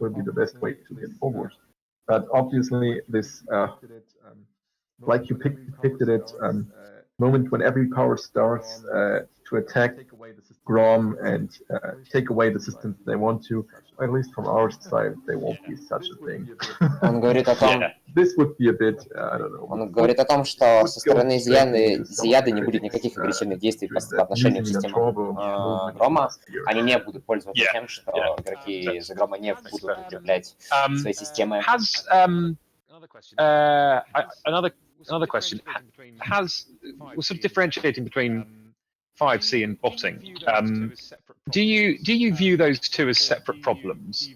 will be the best way to get forward. But obviously, this, like you depicted it, moment when every power starts to attack Grom and take away the systems they want to, or at least from our side, there won't be such a thing. This would be a bit, I don't know. Он говорит о том, что со стороны Зияды не будет никаких агрессивных действий по отношению к системам Грома. Они не будут пользоваться тем, что игроки из Грома не будут укреплять свои системы. Another question. We're sort of differentiating between 5C and botting. Do you view those two as separate problems,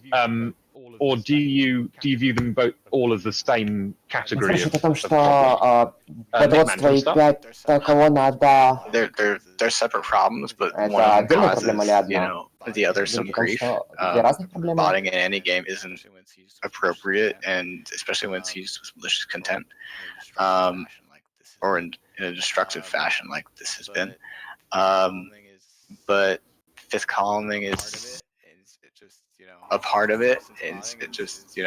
or do you view them both all as the same category of ботоводство и пятая колонна, да. They're separate problems, but one of them causes, the other some grief. Botting in any game isn't appropriate, and especially when it's used with malicious content, or in a destructive fashion like this has been. But fifth columning is a part of it. It just,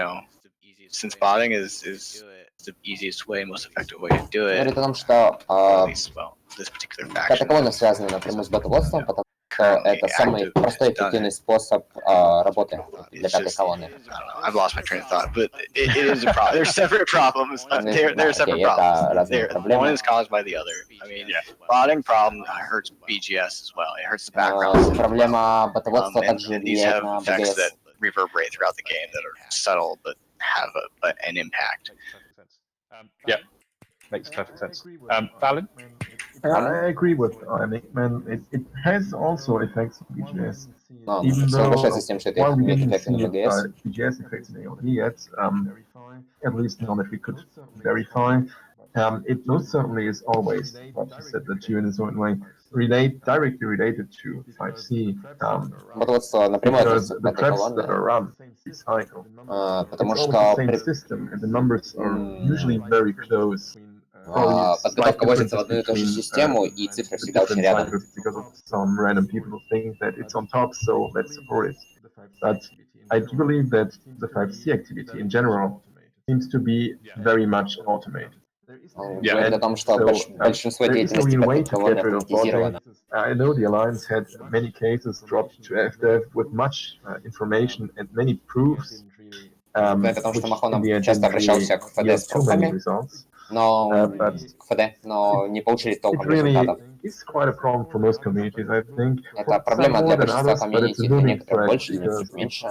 since botting is the easiest way, most effective way to do it. Говорит о том, что this particular пятая колонна связана напрямую с ботоводством, потому что это самый простой эффективный способ работы для пятой колонны. I've lost my train of thought, but it is a problem. They're separate problems. They're separate problems. One is caused by the other. I mean, botting problem hurts BGS as well. It hurts the background. Проблема ботоводства также These have влияет на effects BGS. that reverberate throughout the game that are subtle but have an impact. Yeah, makes perfect sense. Fallon? I agree with Nick, man. It has also effects on BGS. Even though while we didn't see BGS effects in AOD yet, at least none that we could verify. it most certainly is always, what you said, that you in a certain way directly related to 5C. Ботоводство напрямую Because относится к the этой traps колонне, that are run this cycle, потому it's always the что same system, and the numbers are usually very close. подготовка возится в одну и ту же систему, и цифры всегда очень рядом. Because of some random people who think that it's on top, so let's support it. But I do believe that the 5C activity in general seems to be very much automated. Говорит о том, что большинство деятельности по этой колонне автоматизировано. I know the Alliance had many cases dropped to FDev with much information and many proofs. Говорит о том, что Махон часто обращался к ФД с пруфами, к ФД, но не получили толком результатов. It's quite a problem for most communities, I think. Это проблема для большинства комьюнити, для некоторых больше, для некоторых меньше.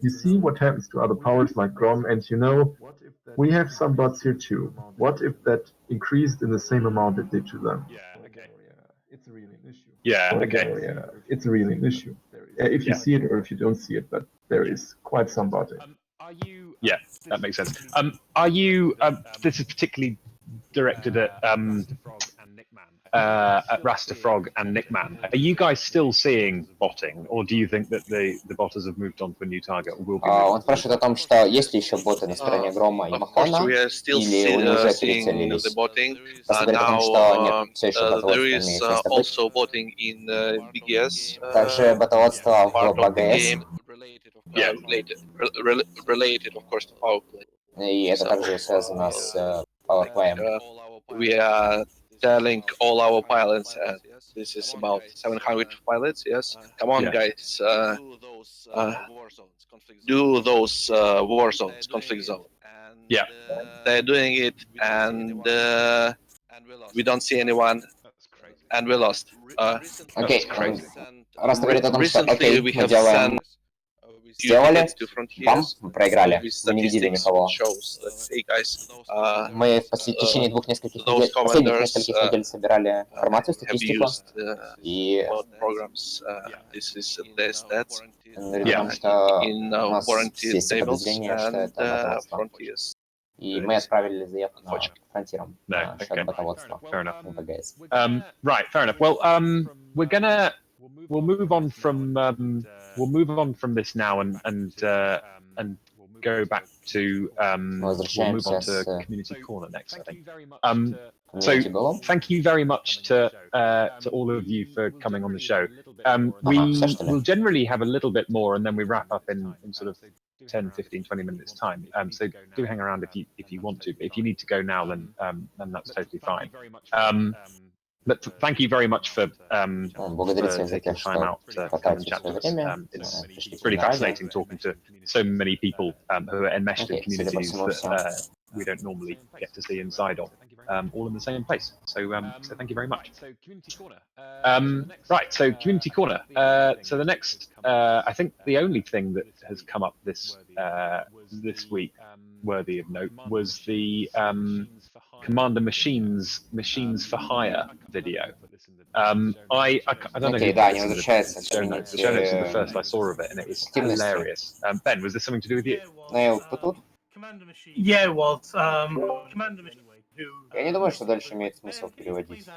You see what happens to other powers like Grom, and you know, we have some bots here too. What if that increased in the same amount it did to them? It's really an issue. It's really an issue. If you see it or if you don't see it, but there is quite some botting. Yeah, that makes sense. Are you? This is particularly directed at Rastafrog and Nickman. Are you guys still seeing botting, or do you think that the botters have moved on to a new target? Or will be Он спрашивает о том, что есть ли еще боты на стороне Грома и Махона, или они уже перецелились. Просто говорит о том, что нет, все еще ботоводство имеет место быть. Также ботоводство в БГС. Related, of course, to PowerPlay. И это также связано с PowerPlay. We are telling all our pilots, this is about 700 pilots, yes? Come on, guys, do those war zones, conflict zone. Yeah. They're doing it, and we don't see anyone, and we lost. Окей, Раста говорит о том, что окей, мы делаем... Сделали, бам, мы проиграли, мы не видели никого. Мы в течение последних нескольких недель собирали информацию, статистику, и говорит о том, что у нас есть подозрение, что это ботоводство. И мы отправили заявку на фронтиром насчет ботоводства в БГС. Right, fair enough. Well, we'll move on from this now and go back to we'll move on to Community Corner next, I think. So thank you very much to all of you for coming on the show. We'll generally have a little bit more and then we wrap up in sort of 10, 15, 20 minutes time. So do hang around if you want to, but if you need to go now, then that's totally fine. But thank you very much for taking time out to come and chat to us. It's really fascinating talking to so many people who are enmeshed in communities that we don't normally get to see inside of, all in the same place. So thank you very much. Right, so Community Corner. So the next, I think the only thing that has come up this week worthy of note was the Commander Machines for Hire video. I don't know. Okay, да, они возвращаются. The show notes are the first I saw of it, and it was hilarious. Ben, was this something to do with you? Yeah, it was. Commander Machine. Я не думаю, что дальше имеет смысл переводить.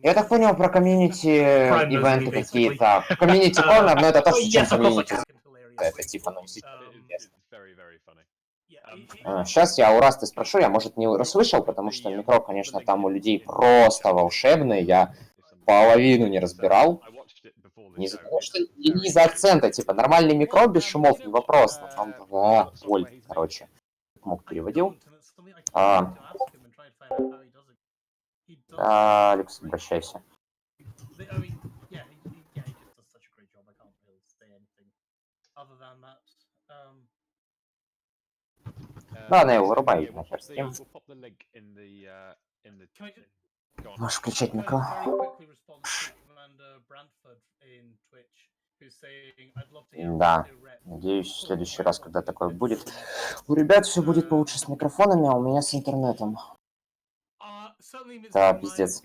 Я так понял про комьюнити-ивенты какие-то. Комьюнити корнер, но это тоже чем комьюнити. Это типа, ну, сейчас я у Расты спрошу, я, может, не расслышал, потому что микро, конечно, там у людей просто волшебный, я половину не разбирал. Не из-за того, что не из-за акцента, типа, нормальный микро без шумов, не вопрос, но там, боль, короче, мог переводил. Алекс, обращайся. Ладно, я вырубаю нахер стрим. Можешь включать микро. Да, надеюсь, в следующий раз, когда такое будет, у ребят все будет получше с микрофонами, а у меня с интернетом. Да, пиздец.